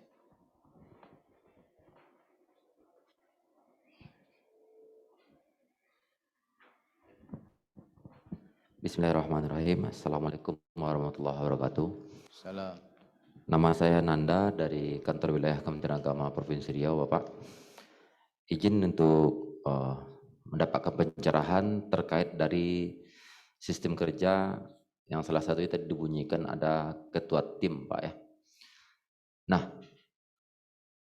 Bismillahirrahmanirrahim. Assalamualaikum warahmatullahi wabarakatuh. Salam. Nama saya Nanda dari Kantor Wilayah Kementerian Agama Provinsi Riau, Bapak. Izin untuk mendapatkan pencerahan terkait dari sistem kerja yang salah satu tadi dibunyikan ada ketua tim, Pak ya. Nah,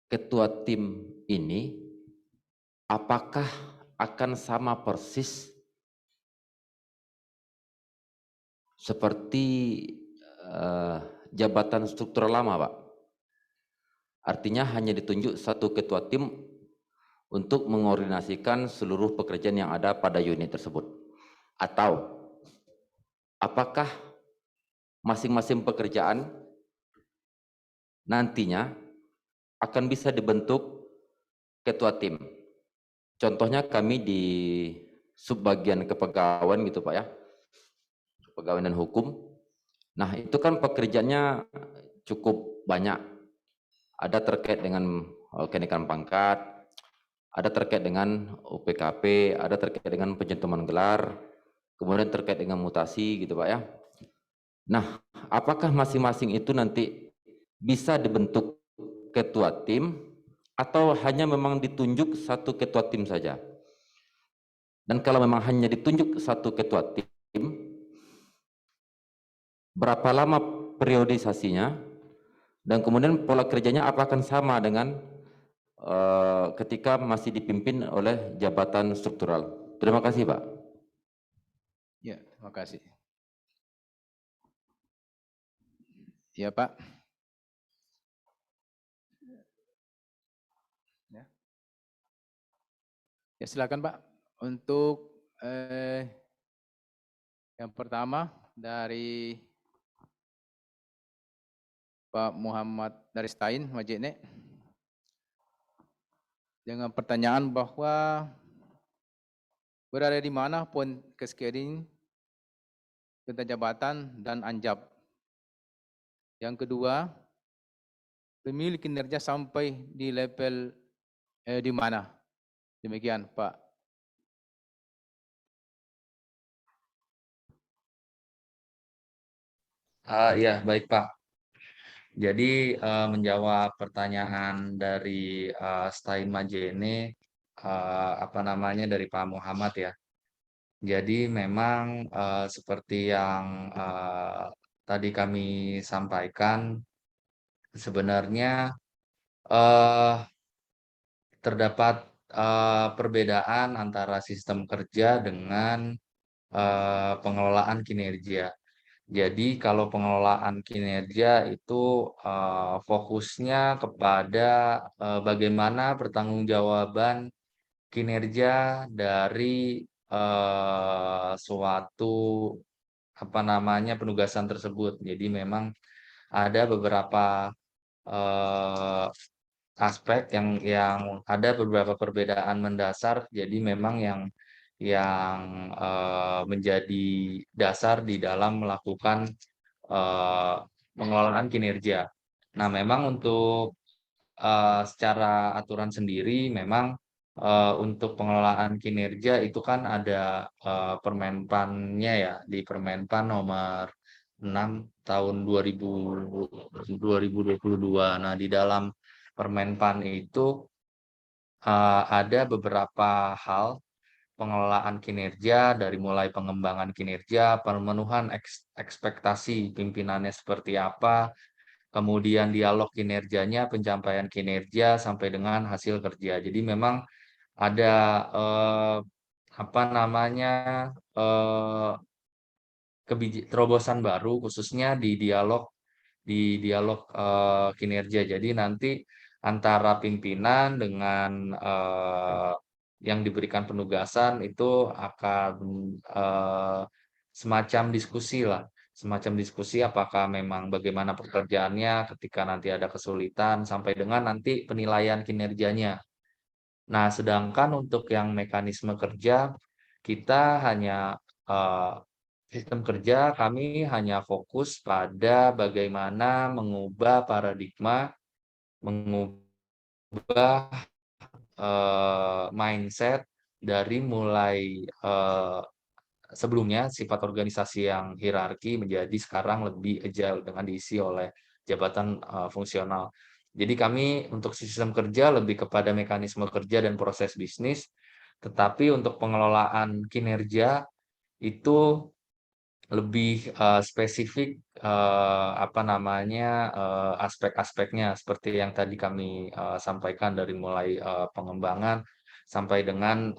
ketua tim ini apakah akan sama persis seperti jabatan struktural lama, Pak? Artinya hanya ditunjuk satu ketua tim untuk mengordinasikan seluruh pekerjaan yang ada pada unit tersebut. Atau apakah masing-masing pekerjaan nantinya akan bisa dibentuk ketua tim? Contohnya kami di subbagian kepegawaian gitu Pak ya, kepegawaian dan hukum. Nah itu kan pekerjaannya cukup banyak. Ada terkait dengan kenaikan pangkat, ada terkait dengan UPKP, ada terkait dengan pencantuman gelar, kemudian terkait dengan mutasi gitu Pak ya. Nah, apakah masing-masing itu nanti bisa dibentuk ketua tim atau hanya memang ditunjuk satu ketua tim saja? Dan kalau memang hanya ditunjuk satu ketua tim, berapa lama periodisasinya? Dan kemudian pola kerjanya apakah akan sama dengan ketika masih dipimpin oleh jabatan struktural? Terima kasih, Pak. Ya, terima kasih. Ya, Pak. Ya, silakan, Pak. Untuk yang pertama dari Pak Muhammad dari Stein, Majene, dengan pertanyaan bahwa berada di mana pun cascading tentang jabatan dan Anjab. Yang kedua, pemilik kinerja sampai di level di mana? Demikian, Pak. Ya, baik Pak. Jadi menjawab pertanyaan dari Stein Majene, dari Pak Muhammad ya. Jadi memang seperti yang tadi kami sampaikan, sebenarnya terdapat perbedaan antara sistem kerja dengan pengelolaan kinerja. Jadi kalau pengelolaan kinerja itu fokusnya kepada bagaimana pertanggungjawaban kinerja dari suatu penugasan tersebut. Jadi memang ada beberapa eh, aspek yang ada beberapa perbedaan mendasar. Jadi memang yang menjadi dasar di dalam melakukan pengelolaan kinerja. Nah, memang untuk secara aturan sendiri memang untuk pengelolaan kinerja itu kan ada Permenpan-nya ya, di Permenpan nomor 6 tahun 2022. Nah, di dalam Permenpan itu ada beberapa hal pengelolaan kinerja dari mulai pengembangan kinerja, pemenuhan ekspektasi pimpinannya seperti apa, kemudian dialog kinerjanya, pencapaian kinerja sampai dengan hasil kerja. Jadi memang ada eh, apa namanya eh, terobosan baru khususnya di dialog kinerja. Jadi nanti antara pimpinan dengan yang diberikan penugasan itu akan eh, semacam diskusi lah, semacam diskusi apakah memang bagaimana pekerjaannya ketika nanti ada kesulitan sampai dengan nanti penilaian kinerjanya. Nah, sedangkan untuk yang mekanisme kerja kita hanya eh, sistem kerja kami hanya fokus pada bagaimana mengubah paradigma, mengubah mindset dari mulai sebelumnya sifat organisasi yang hierarki menjadi sekarang lebih agile dengan diisi oleh jabatan fungsional. Jadi kami untuk sistem kerja lebih kepada mekanisme kerja dan proses bisnis, tetapi untuk pengelolaan kinerja itu lebih spesifik aspek-aspeknya seperti yang tadi kami sampaikan dari mulai pengembangan sampai dengan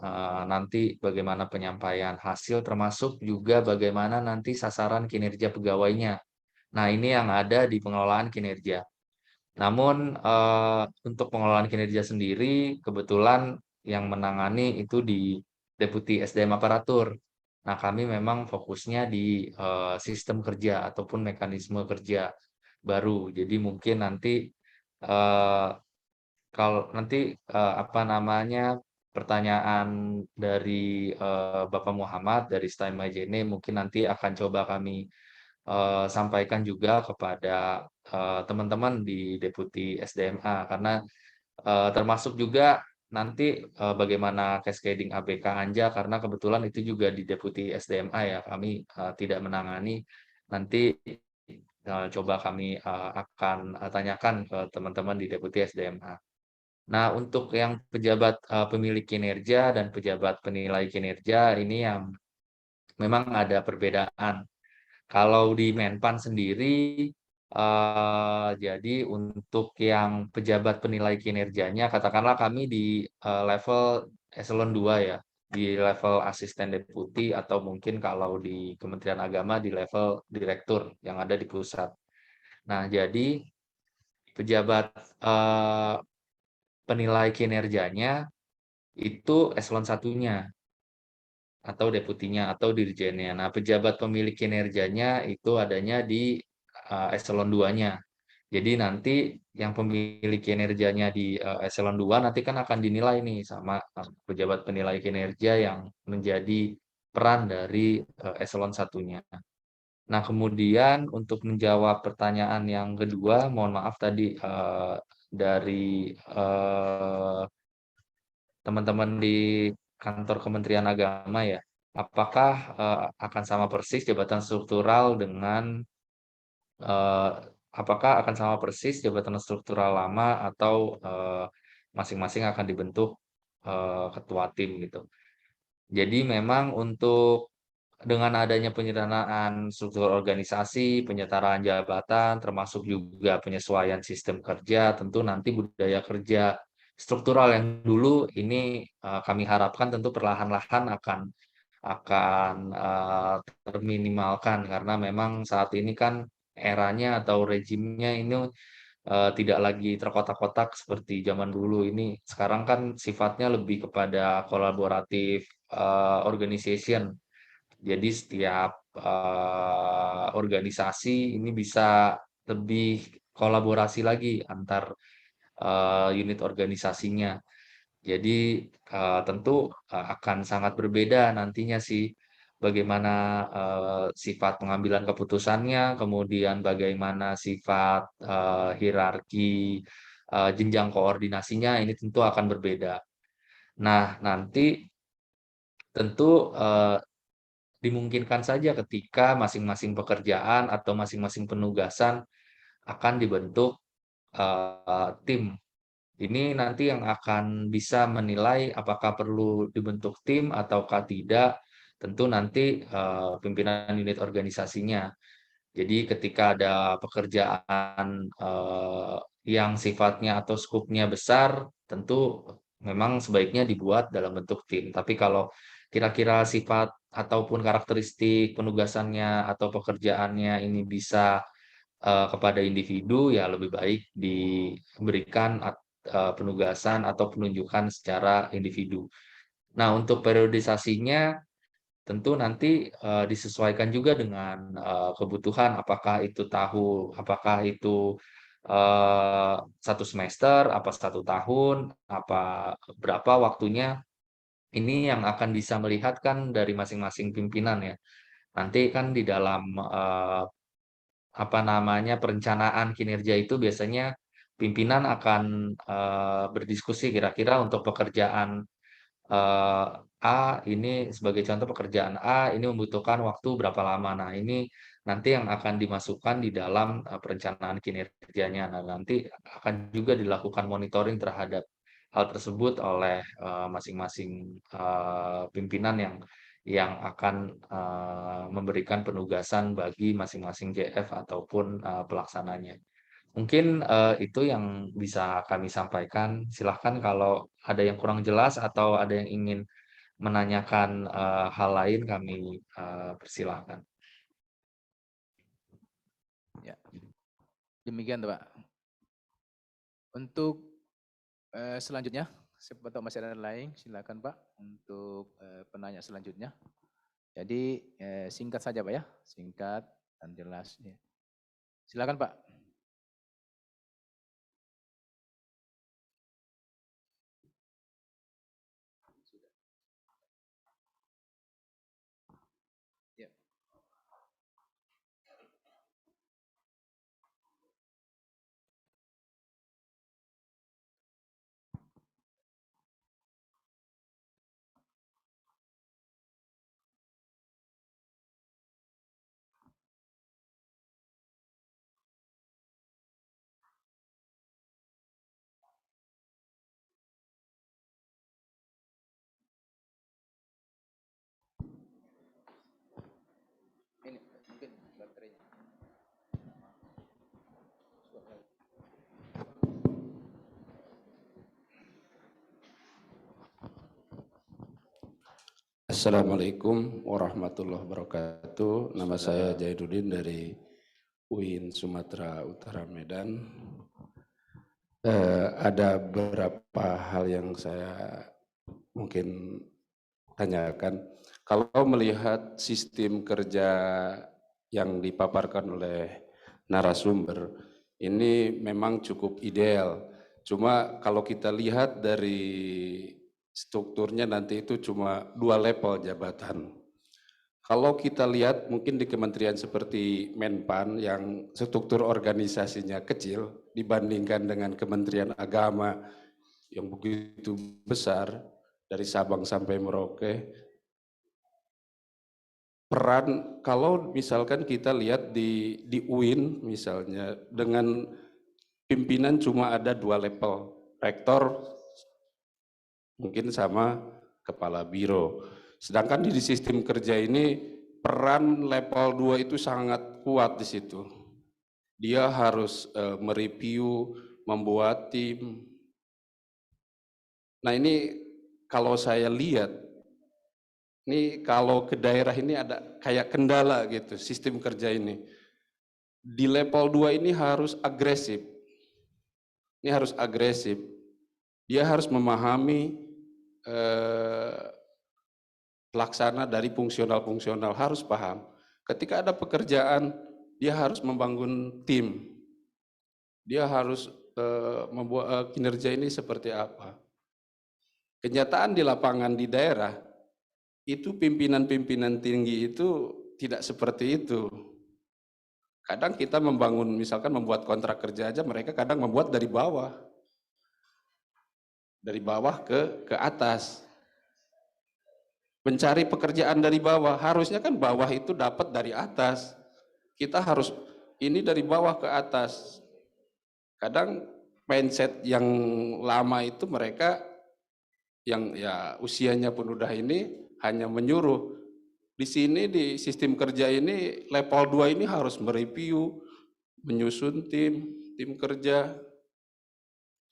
nanti bagaimana penyampaian hasil termasuk juga bagaimana nanti sasaran kinerja pegawainya. Nah, ini yang ada di pengelolaan kinerja. Namun untuk pengelolaan kinerja sendiri kebetulan yang menangani itu di Deputi SDM Aparatur. Nah, kami memang fokusnya di sistem kerja ataupun mekanisme kerja baru. Jadi mungkin nanti eh, kalau nanti pertanyaan dari Bapak Muhammad dari STIM Majene mungkin nanti akan coba kami sampaikan juga kepada teman-teman di Deputi SDMA karena termasuk juga nanti bagaimana cascading ABK Anja karena kebetulan itu juga di Deputi SDMA ya kami tidak menangani nanti coba kami akan tanyakan ke teman-teman di Deputi SDMA. Nah, untuk yang pejabat pemilik kinerja dan pejabat penilai kinerja ini yang memang ada perbedaan. Kalau di Menpan sendiri, jadi untuk yang pejabat penilai kinerjanya, katakanlah kami di level eselon 2 ya, di level asisten deputi atau mungkin kalau di Kementerian Agama di level direktur yang ada di pusat. Nah, jadi pejabat penilai kinerjanya itu eselon satunya atau deputinya atau dirjennya. Nah, pejabat pemilik kinerjanya itu adanya di eselon 2-nya. Jadi nanti yang pemilik kinerjanya di eselon 2 nanti kan akan dinilai nih sama pejabat penilai kinerja yang menjadi peran dari eselon satunya. Nah, kemudian untuk menjawab pertanyaan yang kedua, mohon maaf tadi dari teman-teman di kantor Kementerian Agama ya, apakah akan sama persis jabatan struktural dengan apakah akan sama persis jabatan struktural lama atau masing-masing akan dibentuk ketua tim gitu. Jadi memang untuk dengan adanya penyederhanaan struktur organisasi, penyetaraan jabatan, termasuk juga penyesuaian sistem kerja, tentu nanti budaya kerja struktural yang dulu ini kami harapkan tentu perlahan-lahan akan terminimalkan karena memang saat ini kan eranya atau rezimnya ini tidak lagi terkotak-kotak seperti zaman dulu. Ini sekarang kan sifatnya lebih kepada kolaboratif organization. Jadi setiap organisasi ini bisa lebih kolaborasi lagi antar unit organisasinya. Jadi tentu akan sangat berbeda nantinya sih bagaimana sifat pengambilan keputusannya, kemudian bagaimana sifat hierarki jenjang koordinasinya ini tentu akan berbeda. Nah, nanti tentu dimungkinkan saja ketika masing-masing pekerjaan atau masing-masing penugasan akan dibentuk tim. Ini nanti yang akan bisa menilai apakah perlu dibentuk tim ataukah tidak, tentu nanti pimpinan unit organisasinya. Jadi ketika ada pekerjaan yang sifatnya atau skupnya besar, tentu memang sebaiknya dibuat dalam bentuk tim. Tapi kalau kira-kira sifat ataupun karakteristik penugasannya atau pekerjaannya ini bisa kepada individu, ya lebih baik diberikan penugasan atau penunjukan secara individu. Nah, untuk periodisasinya tentu nanti disesuaikan juga dengan kebutuhan, apakah itu 1 semester, apa 1 tahun, apa berapa waktunya. Ini yang akan bisa melihat kan dari masing-masing pimpinan ya. Nanti kan di dalam perencanaan kinerja itu biasanya pimpinan akan berdiskusi kira-kira untuk pekerjaan A ini sebagai contoh pekerjaan A ini membutuhkan waktu berapa lama. Nah, ini nanti yang akan dimasukkan di dalam perencanaan kinerjanya. Nah, nanti akan juga dilakukan monitoring terhadap hal tersebut oleh masing-masing pimpinan yang akan memberikan penugasan bagi masing-masing JF ataupun pelaksananya. Mungkin itu yang bisa kami sampaikan. Silahkan kalau ada yang kurang jelas atau ada yang ingin menanyakan hal lain, kami persilahkan. Ya. Demikian, Pak. Untuk selanjutnya, siapa tahu masih ada lain, silakan Pak untuk penanya selanjutnya. Jadi singkat saja Pak ya, singkat dan jelas. Ya. Silakan Pak. Ya. Ini mungkin baterainya. Assalamualaikum warahmatullahi wabarakatuh. Nama saya Jaiduddin dari UIN Sumatera Utara Medan. Ada beberapa hal yang saya mungkin tanyakan. Kalau melihat sistem kerja yang dipaparkan oleh narasumber, ini memang cukup ideal. Cuma kalau kita lihat dari strukturnya nanti itu cuma 2 level jabatan. Kalau kita lihat mungkin di kementerian seperti Menpan yang struktur organisasinya kecil dibandingkan dengan Kementerian Agama yang begitu besar dari Sabang sampai Merauke, peran kalau misalkan kita lihat di UIN misalnya dengan pimpinan cuma ada 2 level, rektor mungkin sama kepala biro. Sedangkan di sistem kerja ini peran level 2 itu sangat kuat di situ. Dia harus mereview, membuat tim, Nah ini kalau saya lihat, ini kalau ke daerah ini ada kayak kendala gitu sistem kerja ini. Di level 2 ini harus agresif. Ini harus agresif. Dia harus memahami pelaksana dari fungsional-fungsional, harus paham. Ketika ada pekerjaan, dia harus membangun tim. Dia harus membuat kinerja ini seperti apa. Kenyataan di lapangan di daerah, itu pimpinan-pimpinan tinggi itu tidak seperti itu. Kadang kita membangun, misalkan membuat kontrak kerja aja, mereka kadang membuat dari bawah. Dari bawah ke atas. Mencari pekerjaan dari bawah, harusnya kan bawah itu dapat dari atas. Kita harus ini dari bawah ke atas. Kadang mindset yang lama itu mereka yang ya usianya pun udah ini hanya menyuruh. Di sini di sistem kerja ini level 2 ini harus mereview, menyusun tim kerja.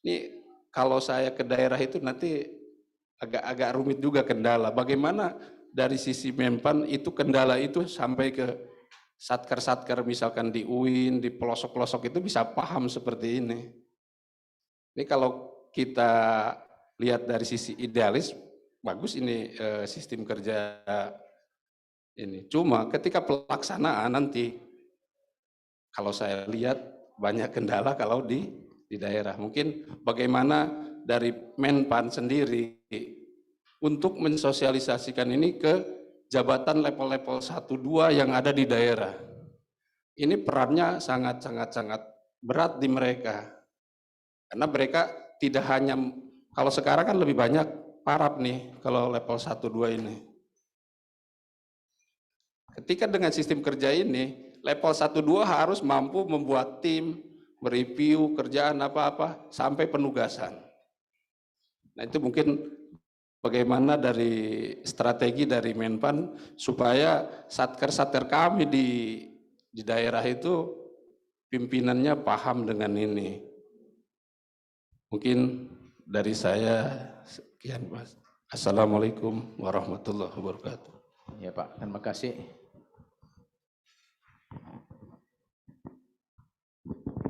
Ini kalau saya ke daerah itu nanti agak rumit juga kendala. Bagaimana dari sisi Menpan itu kendala itu sampai ke satker-satker misalkan di UIN, di pelosok-pelosok itu bisa paham seperti ini. Ini kalau kita lihat dari sisi idealis, bagus ini sistem kerja ini. Cuma ketika pelaksanaan nanti, kalau saya lihat banyak kendala kalau di daerah. Mungkin bagaimana dari Menpan sendiri untuk mensosialisasikan ini ke jabatan level-level 1-2 yang ada di daerah. Ini perannya sangat berat di mereka. Karena mereka tidak hanya, kalau sekarang kan lebih banyak parap nih kalau level 1-2 ini. Ketika dengan sistem kerja ini, level 1-2 harus mampu membuat tim, mereview kerjaan apa-apa sampai penugasan. Nah itu mungkin bagaimana dari strategi dari Menpan supaya satker-satker kami di daerah itu pimpinannya paham dengan ini. Mungkin dari saya sekian, Mas. Assalamualaikum warahmatullahi wabarakatuh. Ya Pak, terima kasih.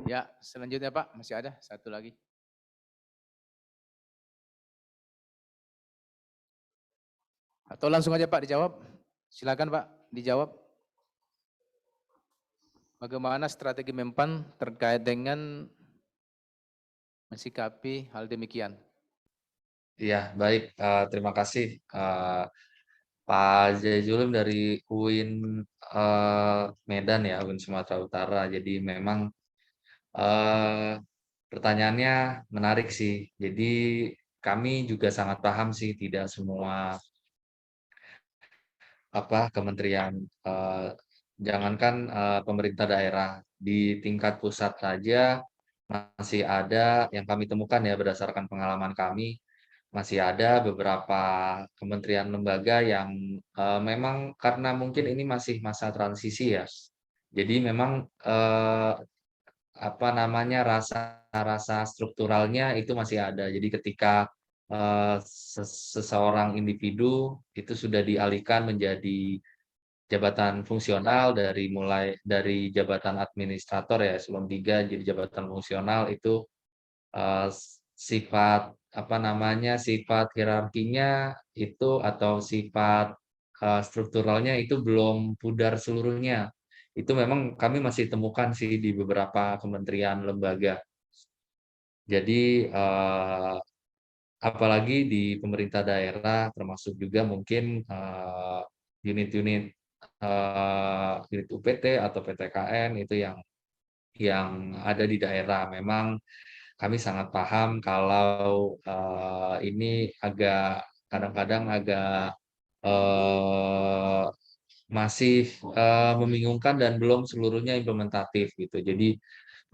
Ya, selanjutnya Pak, masih ada satu lagi. Atau langsung aja Pak dijawab. Silakan Pak, dijawab. Bagaimana strategi Menpan terkait dengan mensikapi hal demikian? Iya, baik. Terima kasih Pak Jaizulim dari UIN Medan ya, UIN Sumatera Utara. Jadi memang pertanyaannya menarik sih. Jadi kami juga sangat paham sih tidak semua kementerian, jangankan pemerintah daerah, di tingkat pusat saja masih ada yang kami temukan ya berdasarkan pengalaman kami, masih ada beberapa kementerian lembaga yang memang karena mungkin ini masih masa transisi ya. Jadi memang rasa strukturalnya itu masih ada. Jadi ketika seseorang individu itu sudah dialihkan menjadi jabatan fungsional mulai dari jabatan administrator ya eselon 3 jadi jabatan fungsional itu sifat sifat hierarkinya itu atau sifat strukturalnya itu belum pudar seluruhnya. Itu memang kami masih temukan sih di beberapa kementerian lembaga. Jadi apalagi di pemerintah daerah termasuk juga mungkin unit-unit unit UPT atau PTKN itu yang ada di daerah. Memang kami sangat paham kalau ini kadang-kadang agak masih membingungkan dan belum seluruhnya implementatif gitu. Jadi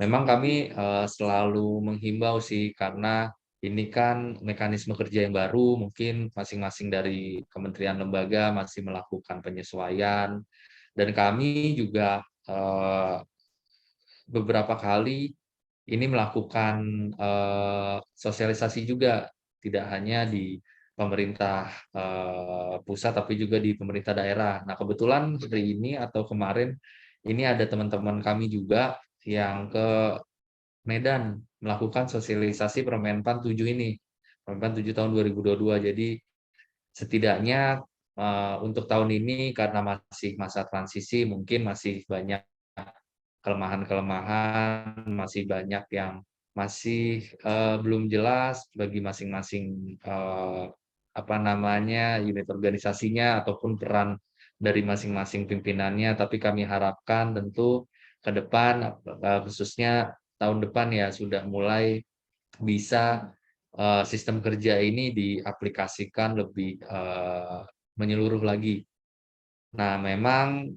memang kami selalu menghimbau sih karena ini kan mekanisme kerja yang baru, mungkin masing-masing dari kementerian lembaga masih melakukan penyesuaian dan kami juga beberapa kali ini melakukan sosialisasi juga tidak hanya di pemerintah pusat tapi juga di pemerintah daerah. Nah, kebetulan hari ini atau kemarin ini ada teman-teman kami juga yang ke Medan melakukan sosialisasi Permenpan 7 ini. Permenpan 7 tahun 2022. Jadi setidaknya untuk tahun ini karena masih masa transisi mungkin masih banyak kelemahan-kelemahan, masih banyak yang masih belum jelas bagi masing-masing unit organisasinya ataupun peran dari masing-masing pimpinannya. Tapi kami harapkan tentu ke depan khususnya tahun depan ya sudah mulai bisa sistem kerja ini diaplikasikan lebih menyeluruh lagi. Nah, memang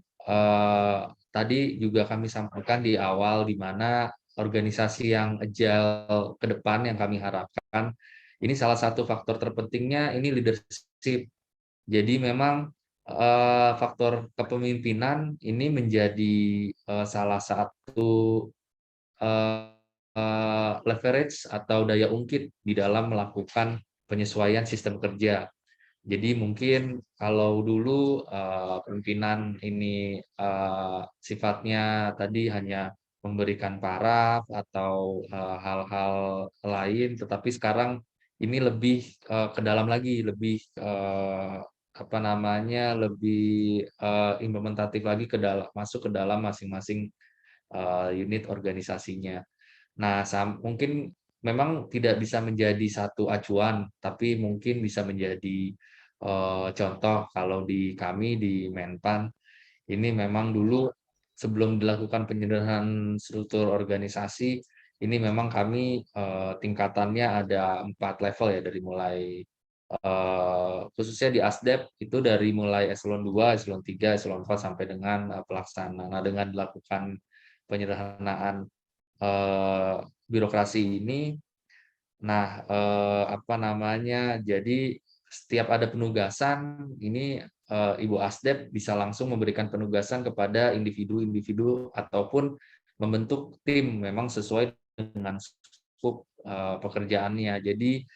tadi juga kami sampaikan di awal di mana organisasi yang agile ke depan yang kami harapkan, ini salah satu faktor terpentingnya ini leadership. Jadi memang faktor kepemimpinan ini menjadi salah satu leverage atau daya ungkit di dalam melakukan penyesuaian sistem kerja. Jadi mungkin kalau dulu pimpinan ini sifatnya tadi hanya memberikan paraf atau hal-hal lain, tetapi sekarang ini lebih ke dalam lagi, lebih lebih implementatif lagi ke dalam masuk ke dalam masing-masing unit organisasinya. Nah, mungkin memang tidak bisa menjadi satu acuan, tapi mungkin bisa menjadi contoh kalau di kami di Menpan, ini memang dulu sebelum dilakukan penyederhanaan struktur organisasi, ini memang kami tingkatannya ada 4 level ya, dari mulai khususnya di ASDEP itu dari mulai eselon 2, eselon 3, eselon 4 sampai dengan pelaksana. Nah, dengan dilakukan penyederhanaan birokrasi ini, nah jadi setiap ada penugasan ini Ibu Asdep bisa langsung memberikan penugasan kepada individu-individu ataupun membentuk tim memang sesuai dengan skop pekerjaannya. Jadi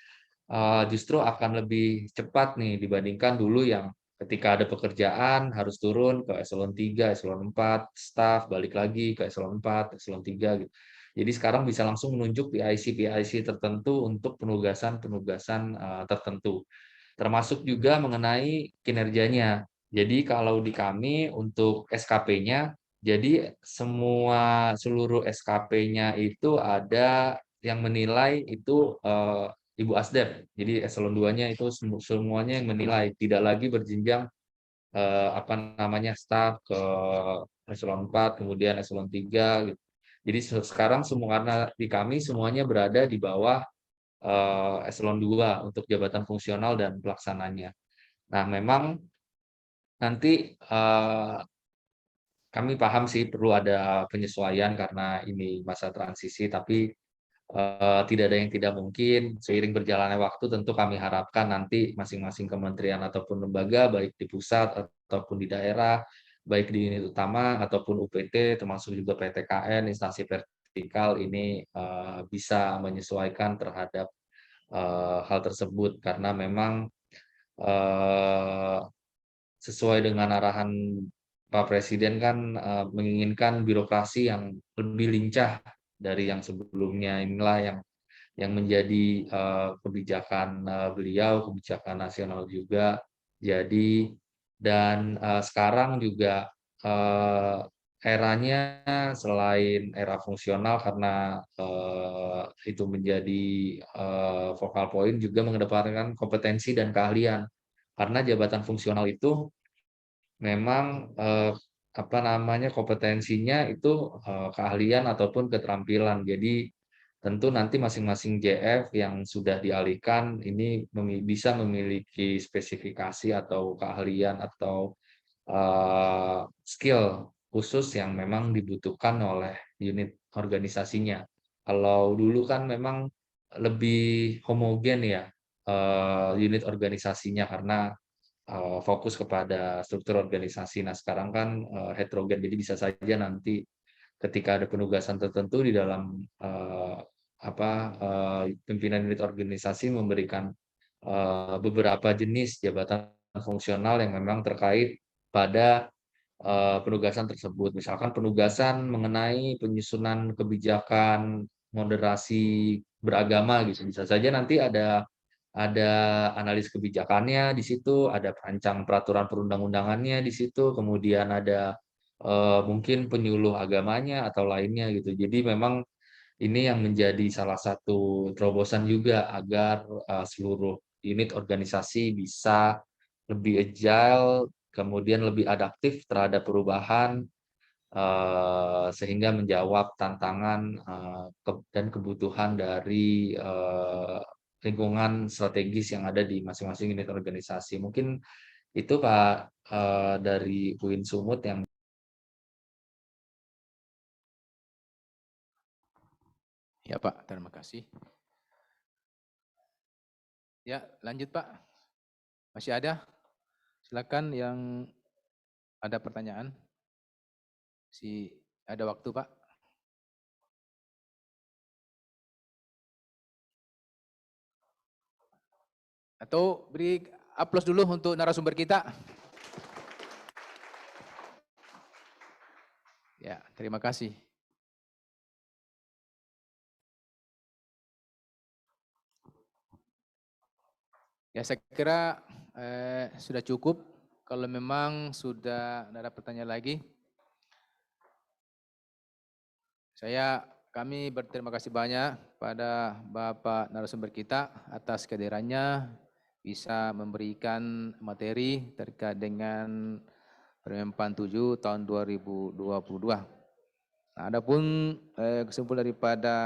justru akan lebih cepat nih dibandingkan dulu yang ketika ada pekerjaan harus turun ke eselon 3, eselon 4, staff, balik lagi ke eselon 4, eselon 3 gitu. Jadi sekarang bisa langsung menunjuk PIC tertentu untuk penugasan-penugasan tertentu. Termasuk juga mengenai kinerjanya. Jadi kalau di kami untuk SKP-nya, jadi seluruh SKP-nya itu ada yang menilai itu Ibu Asdep. Jadi eselon 2-nya itu semuanya yang menilai, tidak lagi berjenjang staf ke eselon 4, kemudian eselon 3 gitu. Jadi sekarang semua karena di kami semuanya berada di bawah eselon 2 untuk jabatan fungsional dan pelaksananya. Nah, memang nanti kami paham sih perlu ada penyesuaian karena ini masa transisi, tapi tidak ada yang tidak mungkin. Seiring berjalannya waktu tentu kami harapkan nanti masing-masing kementerian ataupun lembaga, baik di pusat ataupun di daerah, baik di unit utama ataupun UPT, termasuk juga PTKN, instansi vertikal ini bisa menyesuaikan terhadap hal tersebut. Karena memang sesuai dengan arahan Pak Presiden kan menginginkan birokrasi yang lebih lincah dari yang sebelumnya. Inilah yang menjadi kebijakan beliau, kebijakan nasional juga. Jadi dan sekarang juga eranya selain era fungsional karena itu menjadi focal point juga mengedepankan kompetensi dan keahlian. Karena jabatan fungsional itu memang kompetensinya itu keahlian ataupun keterampilan. Jadi tentu nanti masing-masing JF yang sudah dialihkan ini bisa memiliki spesifikasi atau keahlian atau skill khusus yang memang dibutuhkan oleh unit organisasinya. Kalau dulu kan memang lebih homogen ya unit organisasinya karena fokus kepada struktur organisasi. Nah, sekarang kan heterogen, jadi bisa saja nanti ketika ada penugasan tertentu di dalam pimpinan unit organisasi memberikan beberapa jenis jabatan fungsional yang memang terkait pada penugasan tersebut. Misalkan penugasan mengenai penyusunan kebijakan moderasi beragama gitu. Bisa saja nanti ada analis kebijakannya di situ, ada perancang peraturan perundang-undangannya di situ, kemudian ada mungkin penyuluh agamanya atau lainnya gitu. Jadi memang ini yang menjadi salah satu terobosan juga agar seluruh unit organisasi bisa lebih agile, kemudian lebih adaptif terhadap perubahan, sehingga menjawab tantangan dan kebutuhan dari lingkungan strategis yang ada di masing-masing unit organisasi. Mungkin itu Pak dari UIN Sumut yang Ya Pak, terima kasih. Ya, lanjut Pak. Masih ada? Silakan yang ada pertanyaan. Si ada waktu Pak. Atau beri aplaus dulu untuk narasumber kita. Ya, terima kasih. Ya, saya kira sudah cukup. Kalau memang sudah tidak ada pertanyaan lagi, kami berterima kasih banyak pada Bapak narasumber kita atas kehadirannya bisa memberikan materi terkait dengan Permen 7 tahun 2022. Nah, adapun kesimpulan daripada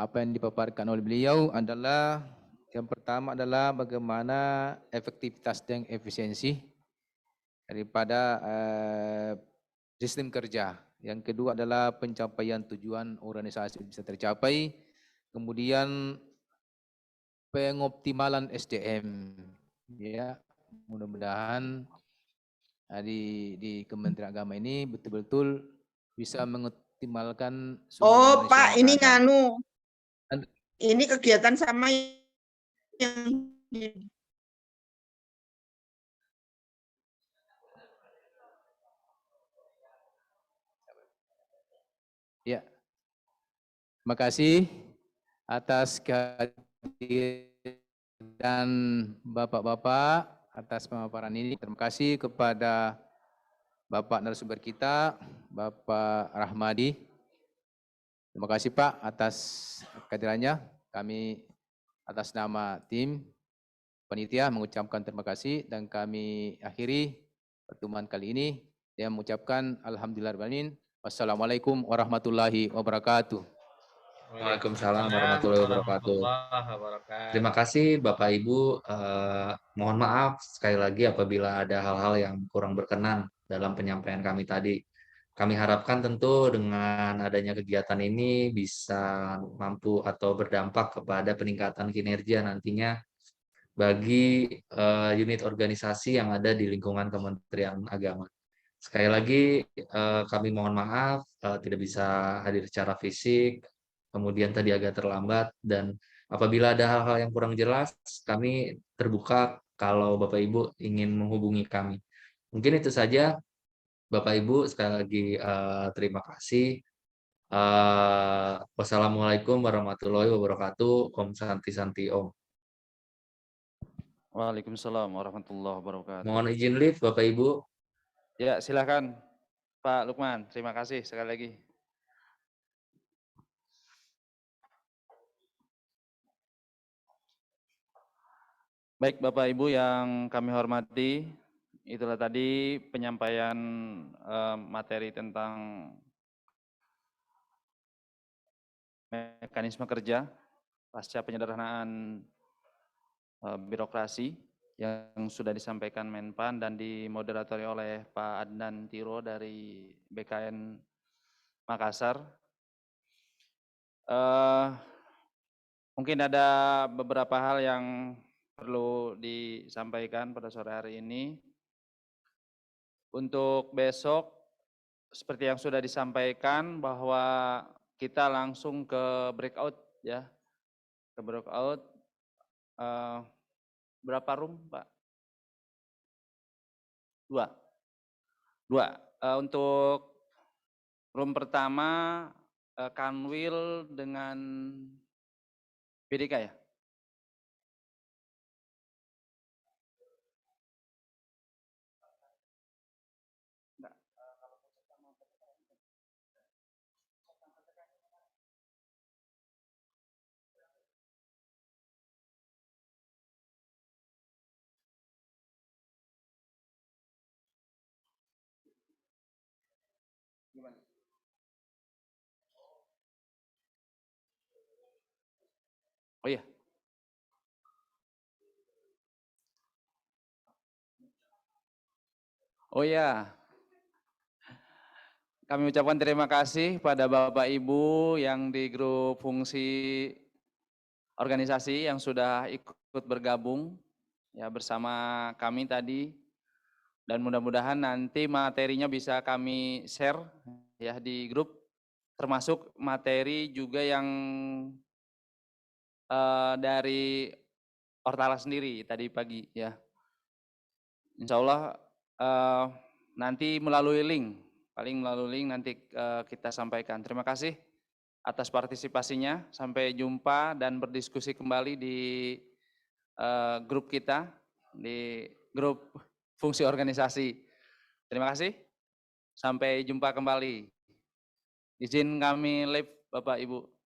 apa yang dipaparkan oleh beliau adalah yang pertama adalah bagaimana efektivitas dan efisiensi daripada sistem kerja. Yang kedua adalah pencapaian tujuan organisasi bisa tercapai. Kemudian pengoptimalan SDM. Ya, mudah-mudahan di Kementerian Agama ini betul-betul bisa mengoptimalkan Oh Pak, ini yang ada. ini kegiatan sama yang Ya, terima kasih atas kehadiran Bapak-Bapak atas pemaparan ini. Terima kasih kepada Bapak narasumber kita, Bapak Rahmadi. Terima kasih Pak atas kehadirannya. Kami atas nama tim panitia mengucapkan terima kasih dan kami akhiri pertemuan kali ini dengan mengucapkan alhamdulillahirrahmanirrahim. Wassalamualaikum warahmatullahi wabarakatuh. Waalaikumsalam warahmatullahi wabarakatuh. Terima kasih Bapak Ibu. Mohon maaf sekali lagi apabila ada hal-hal yang kurang berkenan dalam penyampaian kami tadi. Kami harapkan tentu dengan adanya kegiatan ini bisa mampu atau berdampak kepada peningkatan kinerja nantinya bagi unit organisasi yang ada di lingkungan Kementerian Agama. Sekali lagi kami mohon maaf tidak bisa hadir secara fisik, kemudian tadi agak terlambat, dan apabila ada hal-hal yang kurang jelas, kami terbuka kalau Bapak Ibu ingin menghubungi kami. Mungkin itu saja Bapak Ibu, sekali lagi terima kasih. Wassalamualaikum warahmatullahi wabarakatuh. Om Santi Santi Om. Waalaikumsalam warahmatullahi wabarakatuh. Mohon izin live Bapak Ibu. Ya, silakan Pak Lukman. Terima kasih sekali lagi. Baik Bapak Ibu yang kami hormati, itulah tadi penyampaian materi tentang mekanisme kerja pasca penyederhanaan birokrasi yang sudah disampaikan Menpan dan dimoderatori oleh Pak Adnan Tiro dari BKN Makassar. Mungkin ada beberapa hal yang perlu disampaikan pada sore hari ini. Untuk besok, seperti yang sudah disampaikan bahwa kita langsung ke breakout ya. Ke breakout. Berapa room, Pak? 2. Untuk room pertama Kanwil dengan BDK ya? Gimana? Oh iya. Oh ya, kami ucapkan terima kasih pada Bapak Ibu yang di grup fungsi organisasi yang sudah ikut bergabung ya bersama kami tadi, dan mudah-mudahan nanti materinya bisa kami share ya di grup, termasuk materi juga yang dari Ortala sendiri tadi pagi ya. Insya Allah nanti melalui link, paling melalui link nanti kita sampaikan. Terima kasih atas partisipasinya. Sampai jumpa dan berdiskusi kembali di grup kita, di grup fungsi organisasi. Terima kasih. Sampai jumpa kembali. Izin kami live Bapak Ibu.